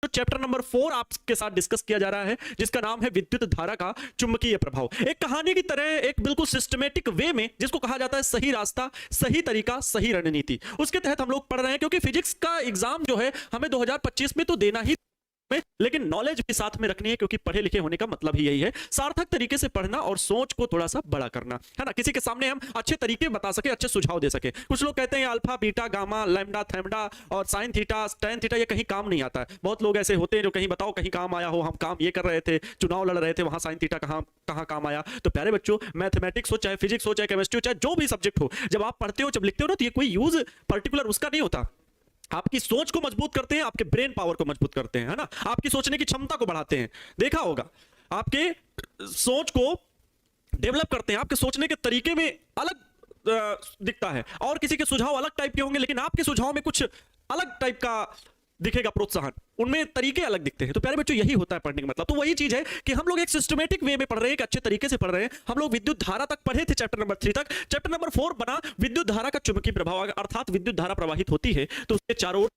बच्चों chapter number 4 आपके साथ डिस्कस किया जा रहा है, जिसका नाम है विद्युत धारा का चुंबकीय प्रभाव। एक कहानी की तरह, एक बिल्कुल सिस्टमेटिक वे में, जिसको कहा जाता है सही रास्ता, सही तरीका, सही रणनीति, उसके तहत हम लोग पढ़ रहे हैं। क्योंकि फिजिक्स का एग्जाम जो है हमें 2025 में तो देना ही में, लेकिन नॉलेज भी साथ में रखनी है, क्योंकि पढ़े लिखे होने का मतलब ही यही है, सार्थक तरीके से पढ़ना और सोच को थोड़ा सा बड़ा करना, है ना। किसी के सामने हम अच्छे तरीके बता सके, अच्छे सुझाव दे सके। कुछ लोग कहते हैं अल्फा, बीटा, गामा, लैम्डा, थैम्डा और साइन थीटा, टैन थीटा, ये कहीं काम नहीं आता है। बहुत लोग ऐसे होते हैं जो कहीं बताओ कहीं काम आया हो, हम काम ये कर रहे थे, चुनाव लड़ रहे थे, वहां साइन थीटा कहां काम आया। तो प्यारे बच्चों, मैथमेटिक्स हो, चाहे फिजिक्स हो, चाहे केमिस्ट्री हो, चाहे जो भी सब्जेक्ट हो, जब आप पढ़ते हो, जब लिखते हो ना, तो ये कोई यूज पर्टिकुलर उसका नहीं होता। आपकी सोच को मजबूत करते हैं, आपके ब्रेन पावर को मजबूत करते हैं, है ना। आपकी सोचने की क्षमता को बढ़ाते हैं, देखा होगा, आपके सोच को डेवलप करते हैं, आपके सोचने के तरीके में अलग दिखता है। और किसी के सुझाव अलग टाइप के होंगे, लेकिन आपके सुझाव में कुछ अलग टाइप का दिखेगा, प्रोत्साहन, उनमें तरीके अलग दिखते हैं। तो प्यारे बच्चों, यही होता है पढ़ने का मतलब। तो वही चीज है कि हम लोग एक सिस्टमेटिक वे में पढ़ रहे हैं, एक अच्छे तरीके से पढ़ रहे हैं। हम लोग विद्युत धारा तक पढ़े थे, चैप्टर नंबर 3 तक। चैप्टर नंबर 4 बना विद्युत धारा का चुंबकीय प्रभाव, अर्थात विद्युत धारा प्रवाहित होती है तो उसके चारों ओर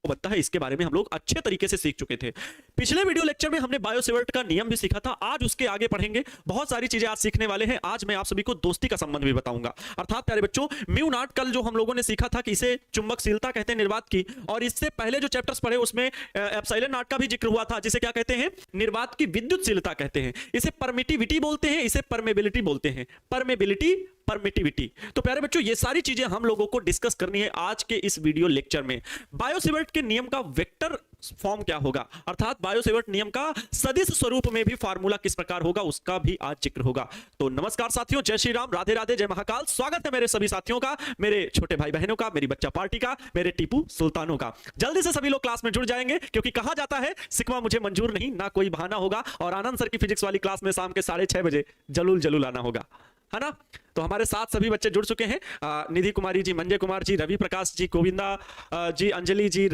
बनता है। इसके बारे में हम लोग अच्छे तरीके से सीख चुके थे। पिछले वीडियो लेक्चर में हमने बायो-सेवर्ट का नियम भी सीखा था। आज उसके आगे पढ़ेंगे, बहुत सारी चीजें आज सीखने वाले हैं। आज मैं आप सभी को दोस्ती का संबंध भी बताऊंगा। अर्थात प्यारे बच्चों, म्यू नॉट, कल जो हम लोगों ने सीखा था कि इसे चुंबकशीलता कहते हैं, निर्वात की, और इससे पहले जो चैप्टर्स पढ़े उसमें एप्सिलॉन नॉट का भी जिक्र हुआ था, जिसे क्या कहते हैं, निर्वात की विद्युतशीलता कहते हैं। इसे परमिटिविटी बोलते हैं, इसे परमेबिलिटी बोलते हैं, परमेबिलिटी, परमिटिविटी। तो प्यारे बच्चों, ये सारी चीजें हम लोगों को डिस्कस करनी है आज के इस वीडियो लेक्चर में। बायो-सेवर्ट के नियम का वेक्टर फॉर्म क्या होगा, अर्थात बायो-सेवर्ट नियम का सदिश स्वरूप में भी फार्मूला किस प्रकार होगा, उसका भी आज जिक्र होगा। तो नमस्कार साथियों, जय श्री राम, राधे राधे, जय महाकाल। स्वागत है मेरे सभी साथियों का, मेरे छोटे भाई बहनों का, मेरी बच्चा पार्टी का, मेरे टीपू सुल्तानों का। जल्दी से सभी लोग क्लास में जुड़ जाएंगे, क्योंकि कहा जाता है सिकवा मुझे मंजूर नहीं, ना कोई बहाना होगा। और आनंद सर की फिजिक्स वाली क्लास में शाम के 6:30 बजे जरूर जरूर आना होगा, है ना। तो हमारे साथ सभी बच्चे जुड़ चुके हैं। निधि कुमारी जी, मंजय कुमार जी, रवि प्रकाश जी, गोविंदा जी, अंजलि जी,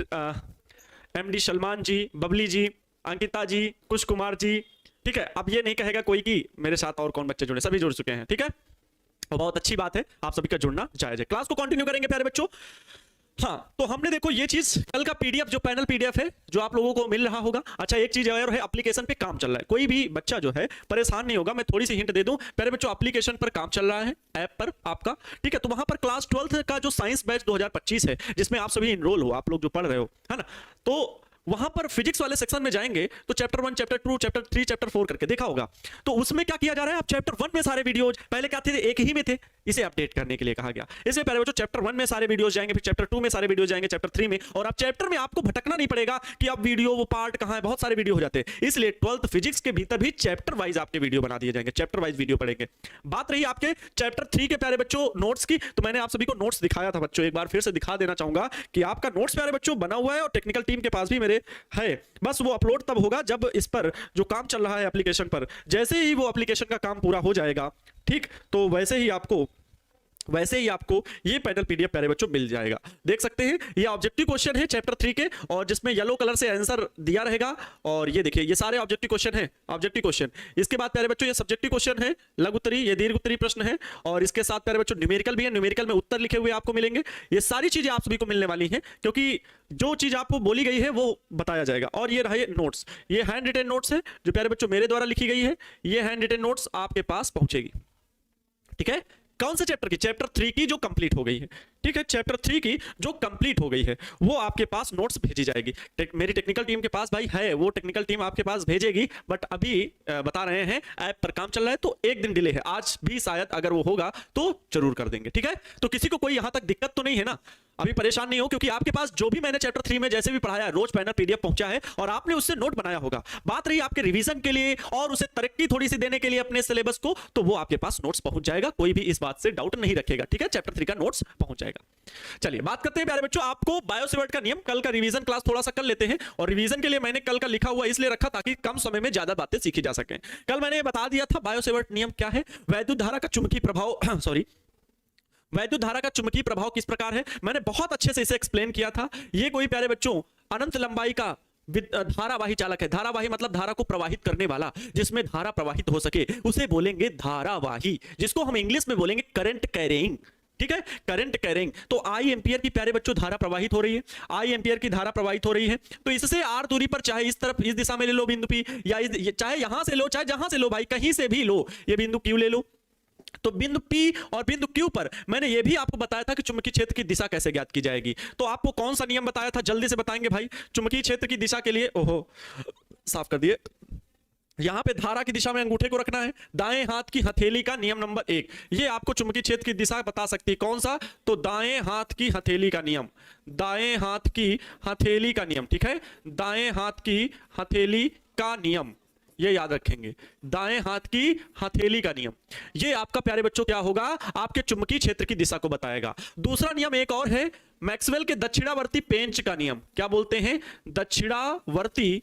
एमडी सलमान जी, बबली जी, अंकिता जी, कुश कुमार जी। ठीक है, अब ये नहीं कहेगा कोई कि मेरे साथ और कौन बच्चे जुड़े, सभी जुड़ चुके हैं। ठीक है, और बहुत अच्छी बात है, आप सभी का जुड़ना जायज है। क्लास को कंटिन्यू करेंगे प्यारे बच्चों। हाँ, तो हमने देखो ये चीज, कल का पीडीएफ जो पैनल पीडीएफ है जो आप लोगों को मिल रहा होगा। अच्छा, एक चीज और है, एप्लीकेशन पे काम चल रहा है। कोई भी बच्चा जो है परेशान नहीं होगा, मैं थोड़ी सी हिंट दे दूं प्यारे बच्चों, एप्लीकेशन पर काम चल रहा है, ऐप पर आपका। ठीक है, तो वहां पर क्लास 12th का जो साइंस बैच 2025 है, जिसमें आप सभी इनरोल हो, आप लोग जो पढ़ रहे हो, है ना, तो वहां पर फिजिक्स वाले सेक्शन में जाएंगे तो चैप्टर 1, चैप्टर 2, चैप्टर 3, चैप्टर 4 करके देखा होगा। तो उसमें क्या किया जा रहा है, आप चैप्टर 1 में सारे वीडियोज, पहले क्या थे, एक ही में थे, इसे अपडेट करने के लिए कहा गया। इसमें पहले बच्चों चैप्टर 1 में सारे वीडियोज जाएंगे, फिर चैप्टर 2 में सारे वीडियोज जाएंगे, चैप्टर 3 में, और अब चैप्टर में आपको भटकना नहीं पड़ेगा कि अब वीडियो वो पार्ट कहां है, बहुत सारे वीडियो हो जाते हैं। इसलिए 12th फिजिक्स के भीतर भी चैप्टर वाइज आपके वीडियो बना दिए जाएंगे, चैप्टर वाइज वीडियो पढ़ेंगे। बात रही आपके चैप्टर 3 के प्यारे बच्चों नोट्स की, तो मैंने आप सभी को नोट्स दिखाया था बच्चों, एक बार फिर से दिखा देना चाहूंगा कि आपका नोट्स प्यारे बच्चों बना हुआ है, और टेक्निकल टीम के पास भी मेरे है। बस वो अपलोड तब होगा जब इस पर जो काम चल रहा है एप्लीकेशन पर, जैसे ही वो एप्लीकेशन का काम पूरा हो जाएगा, ठीक, तो वैसे ही आपको ये पैनल पीडीएफ प्यारे बच्चों मिल जाएगा। देख सकते हैं, ये ऑब्जेक्टिव क्वेश्चन है चैप्टर 3 के, और जिसमें येलो कलर से आंसर दिया रहेगा। और ये देखिए, ये सारे ऑब्जेक्टिव क्वेश्चन है, ऑब्जेक्टिव क्वेश्चन। इसके बाद प्यारे बच्चों ये सब्जेक्टिव क्वेश्चन है, लघु उत्तरी, ये दीर्घ उत्तरी प्रश्न है, और इसके साथ प्यारे बच्चों न्यूमेरिकल भी है, न्यूमेरिकल में उत्तर लिखे हुए आपको मिलेंगे। ये सारी चीजें आप सभी को मिलने वाली हैं, क्योंकि जो चीज आपको बोली गई है वो बताया जाएगा। और ये रहे नोट्स, ये हैंड रिटन नोट्स है जो प्यारे बच्चों मेरे द्वारा लिखी गई है। ये हैंड रिटन नोट्स आपके पास पहुंचेगी। ठीक है, कौन से चैप्टर की, चैप्टर 3 की जो कंप्लीट हो गई है। ठीक है, चैप्टर 3 की जो कंप्लीट हो गई है वो आपके पास नोट्स भेजी जाएगी। मेरी टेक्निकल टीम के पास भाई है, वो टेक्निकल टीम आपके पास भेजेगी। बट अभी बता रहे हैं ऐप पर काम चल रहा है, तो एक दिन डिले है। आज भी शायद अगर वो होगा तो जरूर कर देंगे। ठीक है, तो किसी को कोई यहां तक दिक्कत तो नहीं है ना, अभी परेशान नहीं हो, क्योंकि आपके पास जो भी मैंने चैप्टर 3 में जैसे भी पढ़ाया, रोज पैनल पीडीएफ पहुंचा है और आपने उससे नोट बनाया होगा। बात रही आपके रिवीजन के लिए और उसे तरक्की थोड़ी सी देने के लिए अपने सिलेबस को, तो वो आपके पास नोट्स पहुंच जाएगा, कोई भी इस बात से डाउट नहीं रखेगा। ठीक है, चैप्टर 3 का नोट्स पहुंच जाएगा। चलिए बात करते हैं प्यारे बच्चों, आपको बायो-सेवर्ट का नियम, कल का रिवीजन क्लास थोड़ा सा कर लेते हैं। और रिवीजन के लिए मैंने कल का लिखा हुआ इसलिए रखा ताकि कम समय में ज्यादा बातें सीखी जा सकें। कल मैंने बता दिया था बायो-सेवर्ट नियम क्या है, वैद्युत धारा का चुंबकीय प्रभाव सॉरी वैद्युत धारा का चुंबकीय प्रभाव किस प्रकार है, मैंने बहुत अच्छे से इसे एक्सप्लेन किया था। ये कोई प्यारे बच्चों अनंत लंबाई का धारावाही चालक है। धारावाही मतलब धारा को प्रवाहित करने वाला, जिसमें धारा प्रवाहित हो सके उसे बोलेंगे धारावाही, जिसको हम इंग्लिश में बोलेंगे करंट कैरिंग। ठीक है, करंट कैरिंग। तो आई एंपियर की प्यारे बच्चों धारा प्रवाहित हो रही है, आई एंपियर की धारा प्रवाहित हो रही है। तो इससे आर दूरी पर, चाहे इस तरफ इस दिशा में ले लो बिंदु पी, या चाहे यहां से लो, चाहे जहां से लो भाई, कहीं से भी लो, ये बिंदु क्यू ले लो। तो बिंदु P और बिंदु Q पर मैंने ये भी आपको बताया था कि चुंबकीय क्षेत्र की दिशा कैसे ज्ञात की जाएगी। तो आपको कौन सा नियम बताया था, जल्दी से बताएंगे भाई। चुंबकीय क्षेत्र की दिशा के लिए, ओहो साफ कर दिए, यहां पे धारा की दिशा में अंगूठे को रखना है, दाएं हाथ की हथेली का नियम नंबर 1, ये आपको चुंबकीय क्षेत्र की दिशा बता सकती है। कौन सा, तो दाएं हाथ की हथेली का नियम, दाएं हाथ की हथेली का नियम, ठीक है, दाएं हाथ की हथेली का नियम, ये याद रखेंगे, दाएं हाथ की हथेली का नियम। ये आपका प्यारे बच्चों क्या होगा, आपके चुंबकीय क्षेत्र की दिशा को बताएगा। दूसरा नियम एक और है, मैक्सवेल के दक्षिणावर्ती पेंच का नियम। क्या बोलते हैं, दक्षिणावर्ती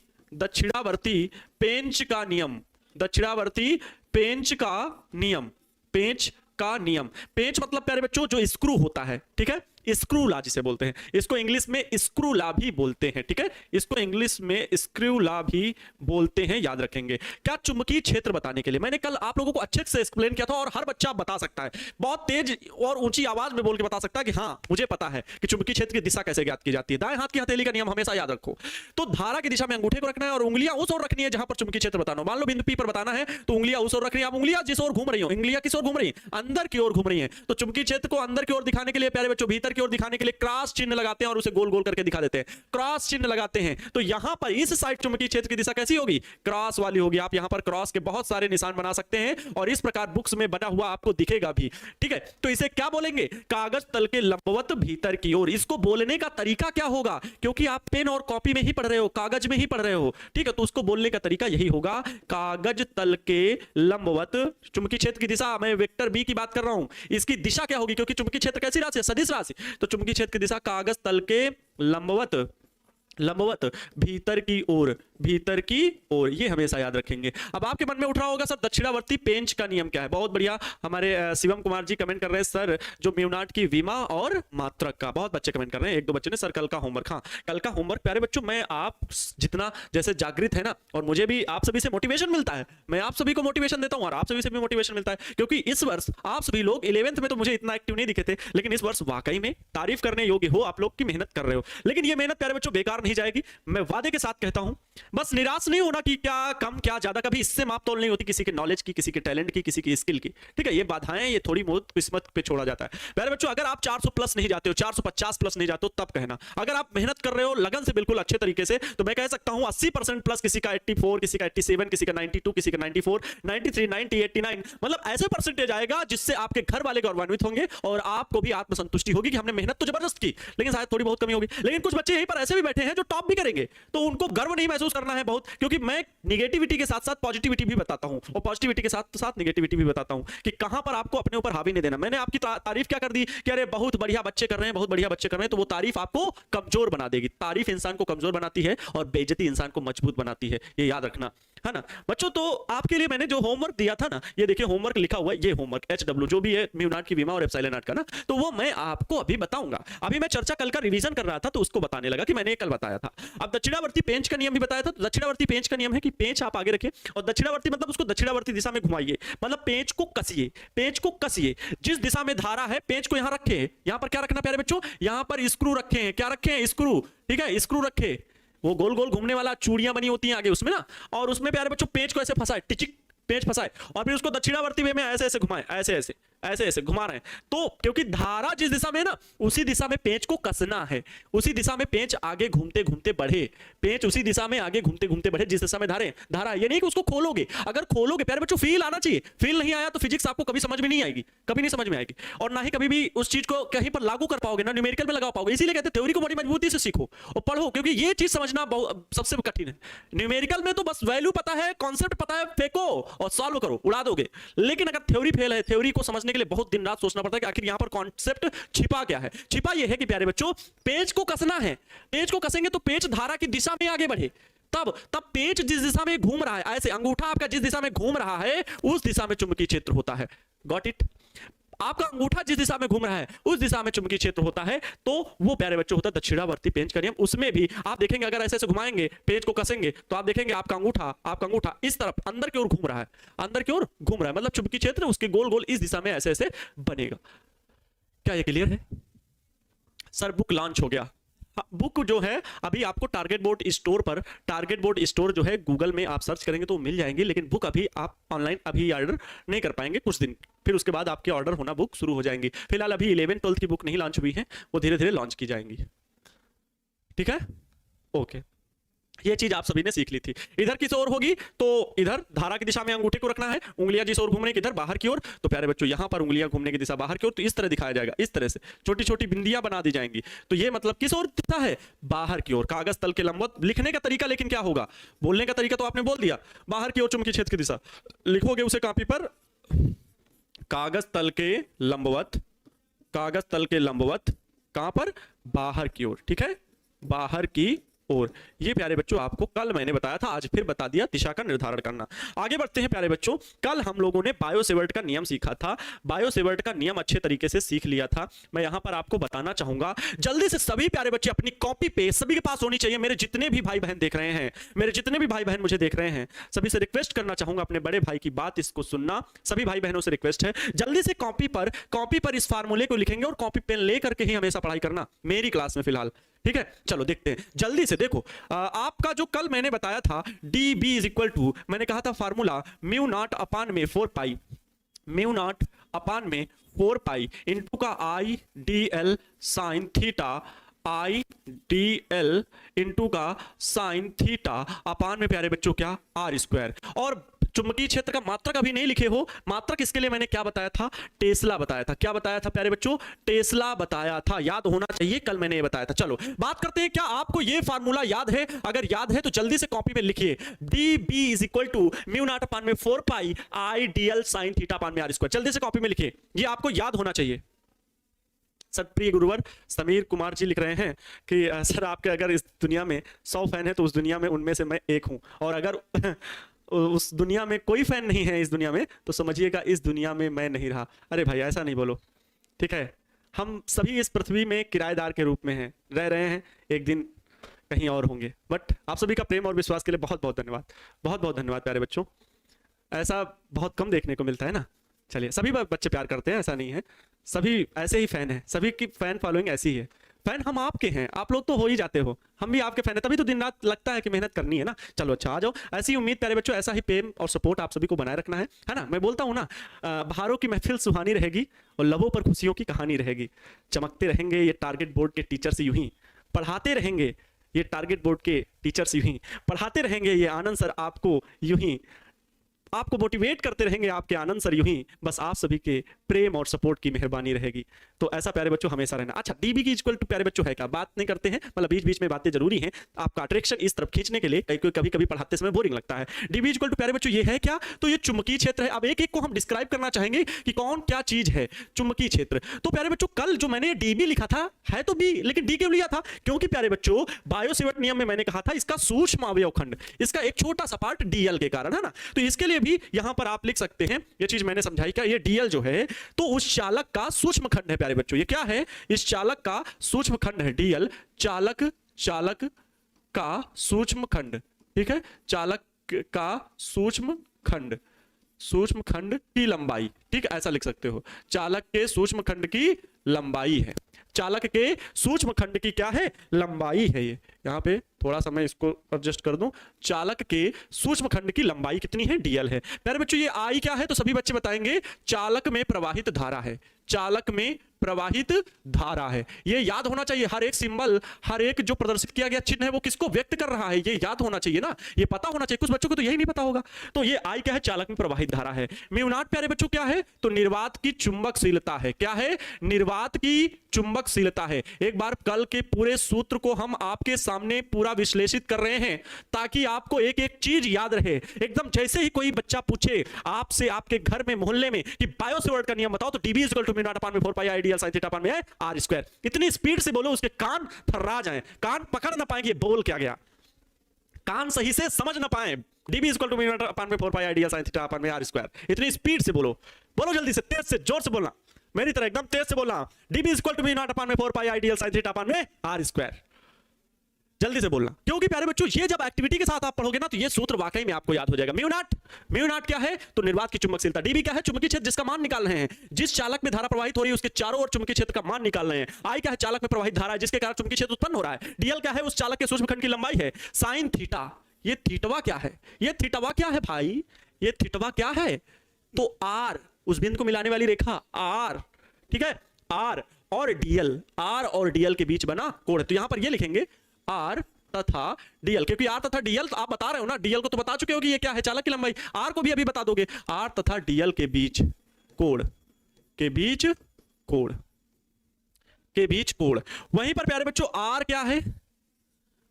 पेंच का नियम, दक्षिणावर्ती पेंच का नियम, पेंच का नियम। पेंच मतलब प्यारे बच्चों जो स्क्रू होता है, ठीक है, स्क्रूला जिसे बोलते हैं, इसको इंग्लिश में स्क्रूला भी बोलते हैं, ठीक है, इसको इंग्लिश में स्क्रूला भी बोलते हैं, याद रखेंगे। क्या चुंबकीय क्षेत्र बताने के लिए मैंने कल आप लोगों को अच्छे से एक्सप्लेन किया था, और हर बच्चा बता सकता है, बहुत तेज और ऊंची आवाज में बोल के बता सकता है कि हाँ मुझे पता है कि चुंबकीय क्षेत्र की दिशा कैसे ज्ञात की जाती है। दाएं हाथ की हथेली का नियम हमेशा याद रखो। तो धारा की दिशा में अंगूठे को रखना है और उंगलियां उस ओर रखनी है जहां पर चुंबकीय क्षेत्र बताना हो। मान लो बिंदु P पर बताना है तो उंगलियां उस ओर रखनी है। आप उंगलियां जिस ओर घूम रही हो, उंगलियां किस ओर घूम रही है, अंदर की ओर घूम रही है। तो चुंबकीय क्षेत्र को अंदर की ओर दिखाने के लिए प्यारे बच्चों, भीतर की ओर दिखाने के लिए क्रॉस चिन्ह लगाते हैं और उसे गोल गोल करके दिखा देते हैं, क्रॉस चिन्ह लगाते हैं। तो यहां पर इस साइड चुंबकीय क्षेत्र की दिशा कैसी होगी, क्रॉस वाली होगी। आप यहां पर क्रॉस के बहुत सारे निशान बना सकते हैं और इस प्रकार बुक्स में बना हुआ आपको दिखेगा भी, ठीक है। तो इसे क्या बोलेंगे, कागज तल के लंबवत भीतर की ओर। इसको बोलने का तरीका क्या होगा, क्योंकि आप पेन और कॉपी में ही पढ़ रहे हो, कागज में ही पढ़ रहे हो, ठीक है, तो उसको बोलने का तरीका यही होगा, कागज तल के लंबवत। चुंबकीय क्षेत्र की दिशा, मैं वेक्टर बी की बात कर रहा हूं, इसकी दिशा क्या होगी, क्योंकि चुंबकीय क्षेत्र कैसी राशि है, सदिश राशि। तो चुंबकीय क्षेत्र की दिशा कागज तल के लंबवत, लंबवत भीतर की ओर, भीतर की ओर, ये हमेशा याद रखेंगे। अब आपके मन में उठ रहा होगा सर दक्षिणावर्ती पेंच का नियम क्या है। बहुत बढ़िया, हमारे शिवम कुमार जी कमेंट कर रहे हैं सर जो म्यूनाट की विमा और मात्रक का, बहुत बच्चे कमेंट कर रहे हैं। एक दो बच्चे ने सर कल का होमवर्क, हाँ कल का होमवर्क प्यारे बच्चों, मैं आप जितना जैसे जागृत है ना, और मुझे भी आप सभी से मोटिवेशन मिलता है, मैं आप सभी को मोटिवेशन देता हूं और आप सभी से भी मोटिवेशन मिलता है, क्योंकि इस वर्ष आप सभी लोग 11th में तो मुझे इतना एक्टिव नहीं दिखे थे, लेकिन इस वर्ष वाकई में तारीफ करने योग्य हो, आप लोग की मेहनत कर रहे हो। लेकिन ये मेहनत प्यारे बच्चों बेकार नहीं जाएगी, मैं वादे के साथ कहता हूं। बस निराश नहीं होना कि क्या कम क्या ज्यादा, कभी इससे माप तोल नहीं होती किसी के नॉलेज की, किसी के टैलेंट की, किसी की स्किल की, ठीक है। ये बाधाएं, ये थोड़ी बहुत किस्मत पे छोड़ा जाता है। प्यारे बच्चों अगर आप 400 प्लस नहीं जाते हो, 450 प्लस नहीं जाते हो, तब कहना। अगर आप मेहनत कर रहे हो लगन से बिल्कुल अच्छे तरीके से, तो मैं कह सकता हूं 80% प्लस, किसी का 84, किसी का 87, किसी का 92, किसी का 94, 93, 90, 89, मतलब ऐसे परसेंटेज आएगा जिससे आपके घर वाले गौरवान्वित होंगे और आपको भी आत्मसंतुष्टि होगी कि हमने मेहनत तो जबरदस्त की, लेकिन शायद थोड़ी बहुत कमी होगी। लेकिन कुछ बच्चे यहीं पर ऐसे भी बैठे हैं जो टॉप भी करेंगे, तो उनको गर्व नहीं महसूस करना है बहुत, क्योंकि मैं निगेटिविटी के साथ साथ पॉजिटिविटी भी बताता हूं और पॉजिटिविटी के साथ साथ निगेटिविटी भी बताता हूं कि कहां पर आपको अपने ऊपर हावी नहीं देना। मैंने आपकी तारीफ क्या कर दी कि अरे बहुत बढ़िया बच्चे कर रहे हैं, बहुत बढ़िया बच्चे कर रहे हैं, तो वो तारीफ आपको कमजोर बना देगी। तारीफ इंसान को कमजोर बनाती है और बेइज्जती इंसान को मजबूत बनाती है, ये याद रखना है ना बच्चों। तो आपके लिए मैंने जो होमवर्क दिया था ना, ये देखिए होमवर्क लिखा हुआ है, ये होमवर्क HW जो भी है म्यूनाट की विमा और एप्सिलॉन नॉट का ना, तो वो मैं आपको अभी बताऊंगा। अभी मैं चर्चा कल का रिवीजन कर रहा था तो उसको बताने लगा कि मैंने कल बताया था। अब दक्षिणावर्ती पेंच का नियम भी बताया था। तो दक्षिणावर्ती पेंच का नियम है कि पेंच आप आगे रखिए और दक्षिणावर्ती मतलब उसको दक्षिणावर्ती दिशा में घुमाइए, मतलब पेंच को कसिए, पेंच को कसिए। जिस दिशा में धारा है पेंच को यहां रखे, यहां पर क्या रखना प्यारे बच्चों, यहां पर स्क्रू रखे हैं, क्या रखे हैं, स्क्रू, ठीक है, स्क्रू रखे, वो गोल गोल घूमने वाला चूड़ियां बनी होती हैं आगे उसमें ना, और उसमें प्यारे बच्चों पेंच को ऐसे फंसाए, टिचिक पेंच फंसाए और फिर उसको दक्षिणावर्ती वे में ऐसे ऐसे घुमाए, ऐसे ऐसे ऐसे ऐसे घुमा रहे हैं। तो क्योंकि धारा जिस दिशा में है ना, उसी दिशा में पेंच को कसना है, उसी दिशा में पेंच आगे घूमते घूमते बढ़े, पेंच उसी दिशा में आगे घूमते घूमते बढ़े जिस दिशा में धारा। ये नहीं कि उसको खोलोगे, अगर खोलोगे प्यारे बच्चों फील आना चाहिए, फील नहीं आया तो फिजिक्स आपको कभी समझ में नहीं आएगी, कभी नहीं समझ में आएगी, और ना ही कभी भी उस चीज को कहीं पर लागू कर पाओगे, ना न्यूमेरिकल में लगा पाओगे। इसीलिए कहते हैं थ्योरी को बड़ी मजबूती से सीखो और पढ़ो, क्योंकि ये चीज समझना सबसे कठिन है। न्यूमेरिकल में तो बस वैल्यू पता है, कॉन्सेप्ट पता है, फेंको और सॉल्व करो, उड़ा दोगे। लेकिन अगर थ्योरी फेल है, थ्योरी को समझने के लिए बहुत दिन रात सोचना पड़ता है कि आखिर यहां पर कॉन्सेप्ट छिपा क्या है। छिपा यह है कि प्यारे बच्चों पेंच को कसना है, पेंच को कसेंगे तो पेंच धारा की दिशा में आगे बढ़े, तब पेंच जिस दिशा में घूम रहा है, ऐसे अंगूठा आपका जिस दिशा में घूम रहा है उस दिशा में चुंबकीय क्षेत्र होता है। Got it? आपका अंगूठा जिस दिशा में घूम रहा है उस दिशा में चुंबकीय क्षेत्र होता है, तो वो प्यारे बच्चों होता है दक्षिणावर्ती पेंच का नियम। उसमें भी आप देखेंगे अगर ऐसे ऐसे घुमाएंगे, पेंच को कसेंगे, तो आप देखेंगे आपका अंगूठा इस तरफ अंदर की ओर घूम रहा है, अंदर की ओर घूम रहा है, मतलब चुंबकीय क्षेत्र उसके गोल गोल इस दिशा में ऐसे ऐसे बनेगा। क्या ये क्लियर है? सर बुक लॉन्च हो गया। बुक जो है अभी आपको टारगेट बोर्ड स्टोर जो है गूगल में आप सर्च करेंगे तो मिल जाएंगे, लेकिन बुक अभी आप ऑनलाइन अभी ऑर्डर नहीं कर पाएंगे कुछ दिन, फिर उसके बाद आपके ऑर्डर होना बुक शुरू हो जाएंगी। फिलहाल अभी 11-12 की बुक नहीं लॉन्च हुई है, वो धीरे धीरे लॉन्च की जाएंगी। ठीक है, ओके, ये चीज आप सभी ने सीख ली थी। इधर किस ओर होगी तो इधर धारा की दिशा में अंगूठे को रखना है, उंगलियां जिस ओर घूमने की इधर बाहर की ओर, तो प्यारे बच्चों यहां पर उंगलियां घूमने की दिशा बाहर की ओर, तो इस तरह दिखाया जाएगा, इस तरह से छोटी छोटी बिंदियां बना दी जाएंगी। तो ये मतलब किस ओर दिखता है? बाहर की ओर। कागज तल के लंबवत। लिखने का तरीका लेकिन क्या होगा? बोलने का तरीका तो आपने बोल दिया, बाहर की ओर चुंबकीय क्षेत्र की दिशा लिखोगे उसे कॉपी पर, कागज तल के लंबवत, कागज तल के लंबवत, कहां पर? बाहर की ओर। ठीक है, बाहर की और ये प्यारे बच्चों आपको कल मैंने बताया था, आज फिर बता दिया, दिशा का निर्धारण करना। आगे बढ़ते हैं प्यारे बच्चों। कल हम लोगों ने बायोसेवर्ट का नियम सीखा था, बायोसेवर्ट का नियम अच्छे तरीके से सीख लिया था। मैं यहां पर आपको बताना चाहूंगा, जल्दी से सभी प्यारे बच्चे अपनी कॉपी पे सभी के पास होनी चाहिए। मेरे जितने भी भाई बहन देख रहे हैं, मेरे जितने भी भाई बहन मुझे देख रहे हैं, सभी से रिक्वेस्ट करना चाहूंगा, अपने बड़े भाई की बात इसको सुनना। सभी भाई बहनों से रिक्वेस्ट है, जल्दी से कॉपी पर इस फार्मूले को लिखेंगे और कॉपी पेन लेकर के ही हमेशा पढ़ाई करना मेरी क्लास में फिलहाल। ठीक है, चलो देखते हैं जल्दी से। देखो आपका जो कल मैंने बताया था dB इज इक्वल टू, मैंने कहा था फार्मूला म्यू नॉट अपान में 4 पाई, म्यू नॉट अपान में 4 पाई इंटू का I D L sine theta, I D l into का साइन थीटा अपान में प्यारे बच्चों क्या? R square. और चुंबकीय क्षेत्र का मात्रक अभी नहीं लिखे हो, मात्रक इसके लिए मैंने क्या बताया था? टेस्ला बताया था। क्या बताया था प्यारे बच्चों? टेस्ला बताया था, याद होना चाहिए, कल मैंने ये बताया था। चलो बात करते हैं, क्या आपको ये फार्मूला याद है? अगर याद है तो जल्दी से कॉपी में लिखिए, dB is equal to mu naught upon में 4 pi I D L sine theta upon में आर स्क्वायर। जल्दी से कॉपी में लिखिए, ये आपको याद होना चाहिए। सतप्रिय गुरुवर समीर कुमार जी लिख रहे हैं कि सर आपके अगर इस दुनिया में 100 फैन है तो उस दुनिया में उनमें से मैं एक हूं, और अगर उस दुनिया में कोई फैन नहीं है इस दुनिया में तो समझिएगा इस दुनिया में मैं नहीं रहा। अरे भाई ऐसा नहीं बोलो, ठीक है? हम सभी इस पृथ्वी में किराएदार के रूप में हैं, रह रहे हैं, एक दिन कहीं और होंगे। बट आप सभी का प्रेम और विश्वास के लिए बहुत बहुत धन्यवाद, बहुत बहुत धन्यवाद प्यारे बच्चों। ऐसा बहुत कम देखने को मिलता है ना। चलिए, सभी बच्चे प्यार करते हैं, ऐसा नहीं है, सभी ऐसे ही फैन हैं, सभी की फैन फॉलोइंग ऐसी ही है। फैन हम आपके हैं, आप लोग तो हो ही जाते हो, हम भी आपके फैन हैं, तभी तो दिन रात लगता है कि मेहनत करनी है ना। चलो अच्छा, आ जाओ। ऐसी उम्मीद प्यारे बच्चों, ऐसा ही प्रेम और सपोर्ट आप सभी को बनाए रखना है ना। मैं बोलता हूँ ना, बहारों की महफिल सुहानी रहेगी और लबों पर खुशियों की कहानी रहेगी। चमकते रहेंगे ये टारगेट बोर्ड के टीचर्स यूं ही, पढ़ाते रहेंगे ये टारगेट बोर्ड के टीचर्स यूं ही, पढ़ाते रहेंगे ये आनंद सर आपको यूं ही, आपको मोटिवेट करते रहेंगे आपके आनंद सर यूं ही। बस आप सभी के प्रेम और सपोर्ट की मेहरबानी रहेगी। तो ऐसा प्यारे बच्चों हमेशा रहना। अच्छा, dB की इक्वल टू प्यारे बच्चों है क्या? बात नहीं करते हैं, मतलब बीच बीच में बातें जरूरी हैं, आपका अट्रैक्शन इस तरफ खींचने के लिए। कभी कभी पढ़ाते समय बोरिंग लगता है। dB इक्वल टू प्यारे बच्चों ये है क्या? तो ये चुंबकीय क्षेत्र है। अब एक एक को हम डिस्क्राइब करना चाहेंगे कि कौन क्या चीज है चुंबकीय क्षेत्र। तो प्यारे बच्चों कल जो मैंने dB लिखा था है तो B, लेकिन D क्यों लिया था? क्योंकि प्यारे बच्चों बायोसेवर्ट नियम में मैंने कहा था इसका सूक्ष्म अवयव खंड, इसका एक छोटा सा पार्ट DL के कारण, है ना। तो इसके लिए भी यहां पर आप लिख सकते हैं, ये चीज मैंने समझाई क्या? ये DL जो है तो उस चालक का सूक्ष्म खंड है प्यारे बच्चों। ये क्या है? इस चालक का सूक्ष्म खंड है DL, चालक का सूक्ष्म खंड। ठीक है, चालक का सूक्ष्म खंड की लंबाई। ठीक है, ऐसा लिख सकते हो, चालक के सूक्ष्म खंड की लंबाई है। चालक के सूक्ष्म खंड की क्या है? लंबाई है। ये यहाँ पे थोड़ा सा मैं इसको एडजस्ट कर दूं। चालक के सूक्ष्म खंड की लंबाई कितनी है? DL है। प्यारे बच्चों ये I क्या है? तो सभी बच्चे बताएंगे चालक में प्रवाहित धारा है, चालक में प्रवाहित धारा है। ये याद होना चाहिए। हर एक सिंबल, हर एक जो प्रदर्शित किया गया चिन्ह है वो किसको व्यक्त कर रहा है, ये याद होना चाहिए ना, ये पता होना चाहिए। कुछ बच्चों को तो यही नहीं पता होगा। तो ये I क्या है? चालक में प्रवाहित धारा है। म्यू नॉट प्यारे बच्चों क्या है? तो निर्वात की चुंबकशीलता है। क्या है? निर्वात की चुंबकशीलता है। एक बार कल के पूरे सूत्र को हम आपके सामने पूरा विश्लेषित कर रहे हैं ताकि आपको एक एक चीज याद रहे। एकदम जैसे ही कोई बच्चा पूछे आपसे आपके घर में मोहल्ले में कि बायोसेवर्ट का नियम बताओ, तो dB equal to mu naught upon में 4 pi I D L sine theta upon में आर स्क्वायर। इतनी स्पीड से बोलो उसके कान थर्रा जाएं, कान पकड़ ना पाए कि बोल क्या गया, कान सही से समझ ना पाए। dB equal to mu naught upon में 4 pi I D L sine theta upon में आर स्क्वायर। इतनी स्पीड से बोलो, बोलो जल्दी से, तेज से, जोर से बोलना, मेरी तरह एकदम तेज से बोलना। dB equal to mu naught upon में 4 pi I D L sine theta upon में आर स्क्वायर। जल्दी से बोलना, क्योंकि प्यारे बच्चों ये जब एक्टिविटी के साथ आप पढ़ोगे ना तो ये सूत्र वाकई में आपको याद हो जाएगा। म्यू नॉट क्या है? तो निर्वात की चुंबकशीलता। डीबी क्या है? चुंबकीय क्षेत्र जिसका मान निकाल रहे हैं, जिस चालक में धारा प्रवाहित हो रही है उसके चारों ओर चुंबकीय क्षेत्र का मान निकाल रहे हैं। आई क्या है? चालक में प्रवाहित धारा है जिसके कारण चुंबकीय क्षेत्र उत्पन्न हो रहा है। डीएल क्या है? उस चालक के सूक्ष्मखंड की लंबाई है। साइन थीटा, ये थीटवा क्या है? ये थीटवा क्या है भाई? ये थीटवा क्या है? तो आर, उस बिंदु को मिलाने वाली रेखा आर, ठीक है, आर और डीएल, आर और डीएल के बीच बना कोण है। तो यहां पर ये लिखेंगे आर तथा डीएल, क्योंकि आर तथा डीएल तो आप बता रहे हो ना, डीएल को तो बता चुके हो कि ये क्या है, चालक की लंबाई। आर को भी अभी बता दोगे। आर तथा डीएल के बीच कोण, के बीच कोण, के बीच कोण। वहीं पर प्यारे बच्चों आर क्या है?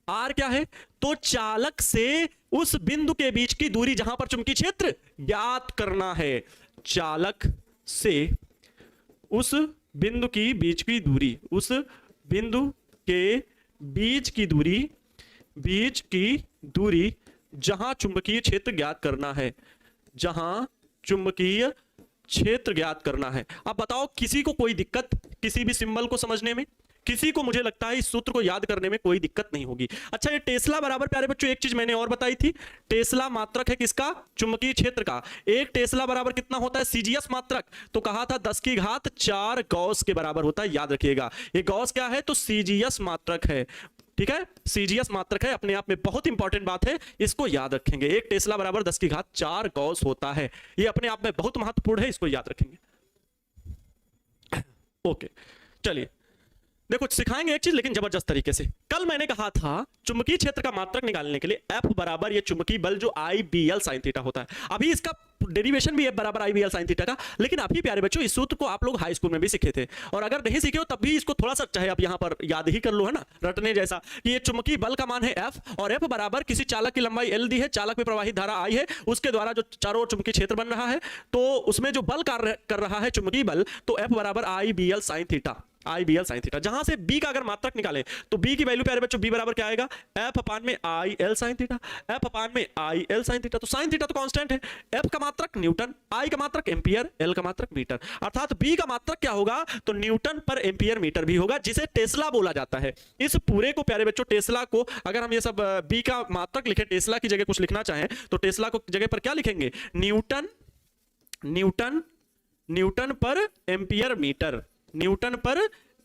आर क्या है? तो चालक से उस बिंदु के बीच की दूरी जहां पर चुंबकीय क्षेत्र ज्ञात करना है। चालक से उस बिंदु की बीच की दूरी, उस बिंदु के बीच की दूरी, बीच की दूरी जहां चुंबकीय क्षेत्र ज्ञात करना है, जहां चुंबकीय क्षेत्र ज्ञात करना है। अब बताओ किसी को कोई दिक्कत किसी भी सिंबल को समझने में? किसी को मुझे लगता है इस सूत्र को याद करने में कोई दिक्कत नहीं होगी। अच्छा, ये टेस्ला बराबर प्यारे बच्चों एक चीज मैंने और बताई थी, टेस्ला मात्रक है किसका? चुंबकीय क्षेत्र का। एक टेस्ला बराबर कितना होता है? सीजीएस मात्रक। तो कहा था 10 की घात 4 गॉस के बराबर होता है, याद रखिएगा। ये गॉस क्या है? तो सीजीएस मात्रक है, ठीक है, सीजीएस मात्रक है, अपने आप में बहुत इंपॉर्टेंट बात है, इसको याद रखेंगे। एक टेस्ला बराबर 10 की घात 4 गॉस होता है, ये अपने आप में बहुत महत्वपूर्ण है, इसको याद रखेंगे। ओके, चलिए देखो सिखाएंगे एक चीज, लेकिन जबरदस्त तरीके से। कल मैंने कहा था चुंबकीय क्षेत्र का मात्रक निकालने के लिए F बराबर ये चुंबकीय बल जो IBL sin थीटा होता है। अभी इसका डेरिवेशन भी F बराबर IBL sin थीटा का, लेकिन अभी प्यारे बच्चों इस सूत्र को आप लोग हाई स्कूल में भी सीखे थे, और अगर नहीं सीखे हो तब भी इसको थोड़ा सा चाहे आप यहां पर याद ही कर लो, है ना, रटने जैसा। कि ये चुंबकीय बल का मान है F, और F बराबर किसी चालक की लंबाई L दी है, चालक में प्रवाहित धारा I है, उसके द्वारा जो चारों ओर चुंबकीय क्षेत्र बन रहा है, तो उसमें जो बल कार्य कर रहा है चुंबकीय बल, तो F बराबर IBL sin theta, IBL sin theta. जहां से B का अगर मात्रक निकाले तो B की वैल्यू प्यारे बच्चों B बराबर क्या आएगा? F अपान में IL sin थीटा, F अपान में IL sin थीटा। तो sin थीटा तो कांस्टेंट है, F का मात्रक न्यूटन, I का मात्रक एम्पियर, L का मात्रक मीटर, अर्थात B का मात्रक क्या होगा? तो न्यूटन पर एम्पियर मीटर भी होगा, जिसे टेस्ला बोला जाता है। इस पूरे को प्यारे बच्चों टेस्ला को अगर हम ये सब B का मात्रक लिखे, टेस्ला की जगह कुछ लिखना चाहें तो टेस्ला को जगह पर क्या लिखेंगे? न्यूटन, न्यूटन, न्यूटन पर एम्पियर मीटर, न्यूटन पर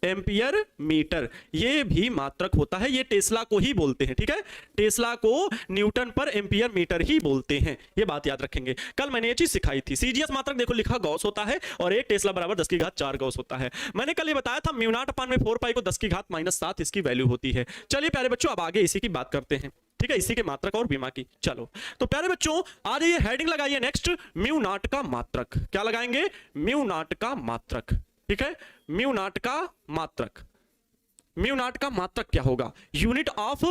एम्पियर मीटर, ये भी मात्रक होता है। ये टेस्ला को ही बोलते हैं, ठीक है, टेस्ला को न्यूटन पर एम्पियर मीटर ही बोलते हैं, ये बात याद रखेंगे। कल मैंने ये चीज सिखाई थी। सीजीएस मात्रक देखो लिखा गॉस होता है, और एक टेस्ला बराबर 10 की घात 4 गॉस होता है। मैंने कल ये बताया था म्यू नॉट अपान में 4 पाई को 10 की घात -7 इसकी वैल्यू होती है। चलिए प्यारे बच्चों अब आगे इसी की बात करते हैं, ठीक है, इसी के मात्रक और विमा की। चलो तो प्यारे बच्चों आ जाइए, हेडिंग लगाइए नेक्स्ट, म्यू नॉट का मात्रक। क्या लगाएंगे? म्यू नॉट का मात्रक, ठीक है, म्यू नॉट का मात्रक। म्यू नॉट का मात्रक क्या होगा? यूनिट ऑफ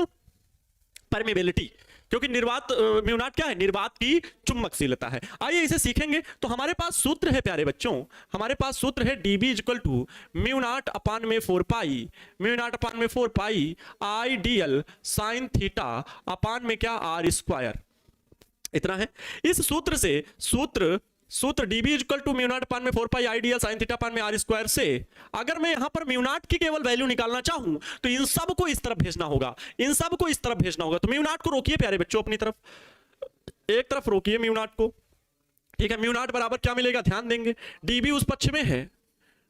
परमेबिलिटी, क्योंकि निर्वात म्यू नॉट क्या है? निर्वात की चुंबकशीलता है। आइए इसे सीखेंगे। तो हमारे पास सूत्र है प्यारे बच्चों, हमारे पास सूत्र है dB equal to mu naught upon में 4 पाई, म्यू नॉट अपान में 4 pi IDL sin theta upon में क्या? R square. इतना है। इस सूत्र से सूत्र dB equal to mu naught upon में 4 pi IDL sin theta upon में R स्क्वायर से अगर मैं यहां पर म्यू नॉट की केवल वैल्यू निकालना चाहूं तो इन सब को इस तरफ भेजना होगा, इन सब को इस तरफ भेजना होगा। तो म्यू नॉट को रोकिए प्यारे बच्चों, अपनी तरफ एक तरफ रोकिए म्यू नॉट को, ठीक है। म्यू नॉट बराबर क्या मिलेगा? ध्यान देंगे, dB उस पक्ष में है,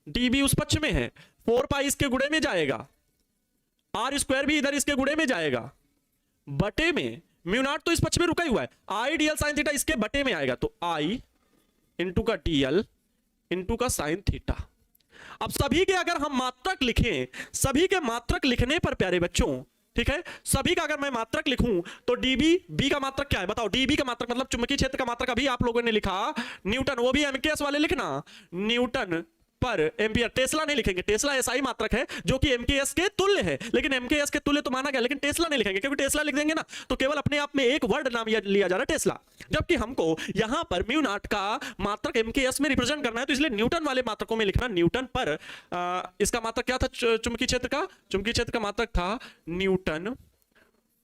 dB उस पक्ष में है, 4 पाई इसके गुणे में जाएगा, R स्क्वायर भी इधर इसके गुणे में जाएगा, बटे में म्यू नॉट तो इस पक्ष में रुका ही हुआ है, IDL sin थीटा इसके बटे में आएगा, तो I इंटू का DL इंटू का साइन थीटा। अब सभी के अगर हम मात्रक लिखें, सभी के मात्रक लिखने पर प्यारे बच्चों, ठीक है, सभी का अगर मैं मात्रक लिखूं तो dB, B का मात्रक क्या है बताओ? dB का मात्रक मतलब चुंबकीय क्षेत्र का मात्रक अभी आप लोगों ने लिखा न्यूटन, वो भी MKS वाले लिखना, न्यूटन पर एम्पियर। टेस्ला नहीं लिखेंगे, टेस्ला SI मात्रक है जो कि MKS के तुल्य है, लेकिन MKS के तुल्य तो माना गया, लेकिन टेस्ला नहीं लिखेंगे, क्योंकि टेस्ला लिख देंगे ना तो केवल अपने आप में एक वर्ड नाम लिया जा रहा है टेस्ला, जबकि हमको यहां पर म्यू नॉट का मात्रक MKS में रिप्रेजेंट करना है, तो इसलिए न्यूटन वाले मात्रकों में लिखना न्यूटन पर इसका मात्रक क्या था चुंबकीय क्षेत्र का? चुंबकीय क्षेत्र का मात्रक था न्यूटन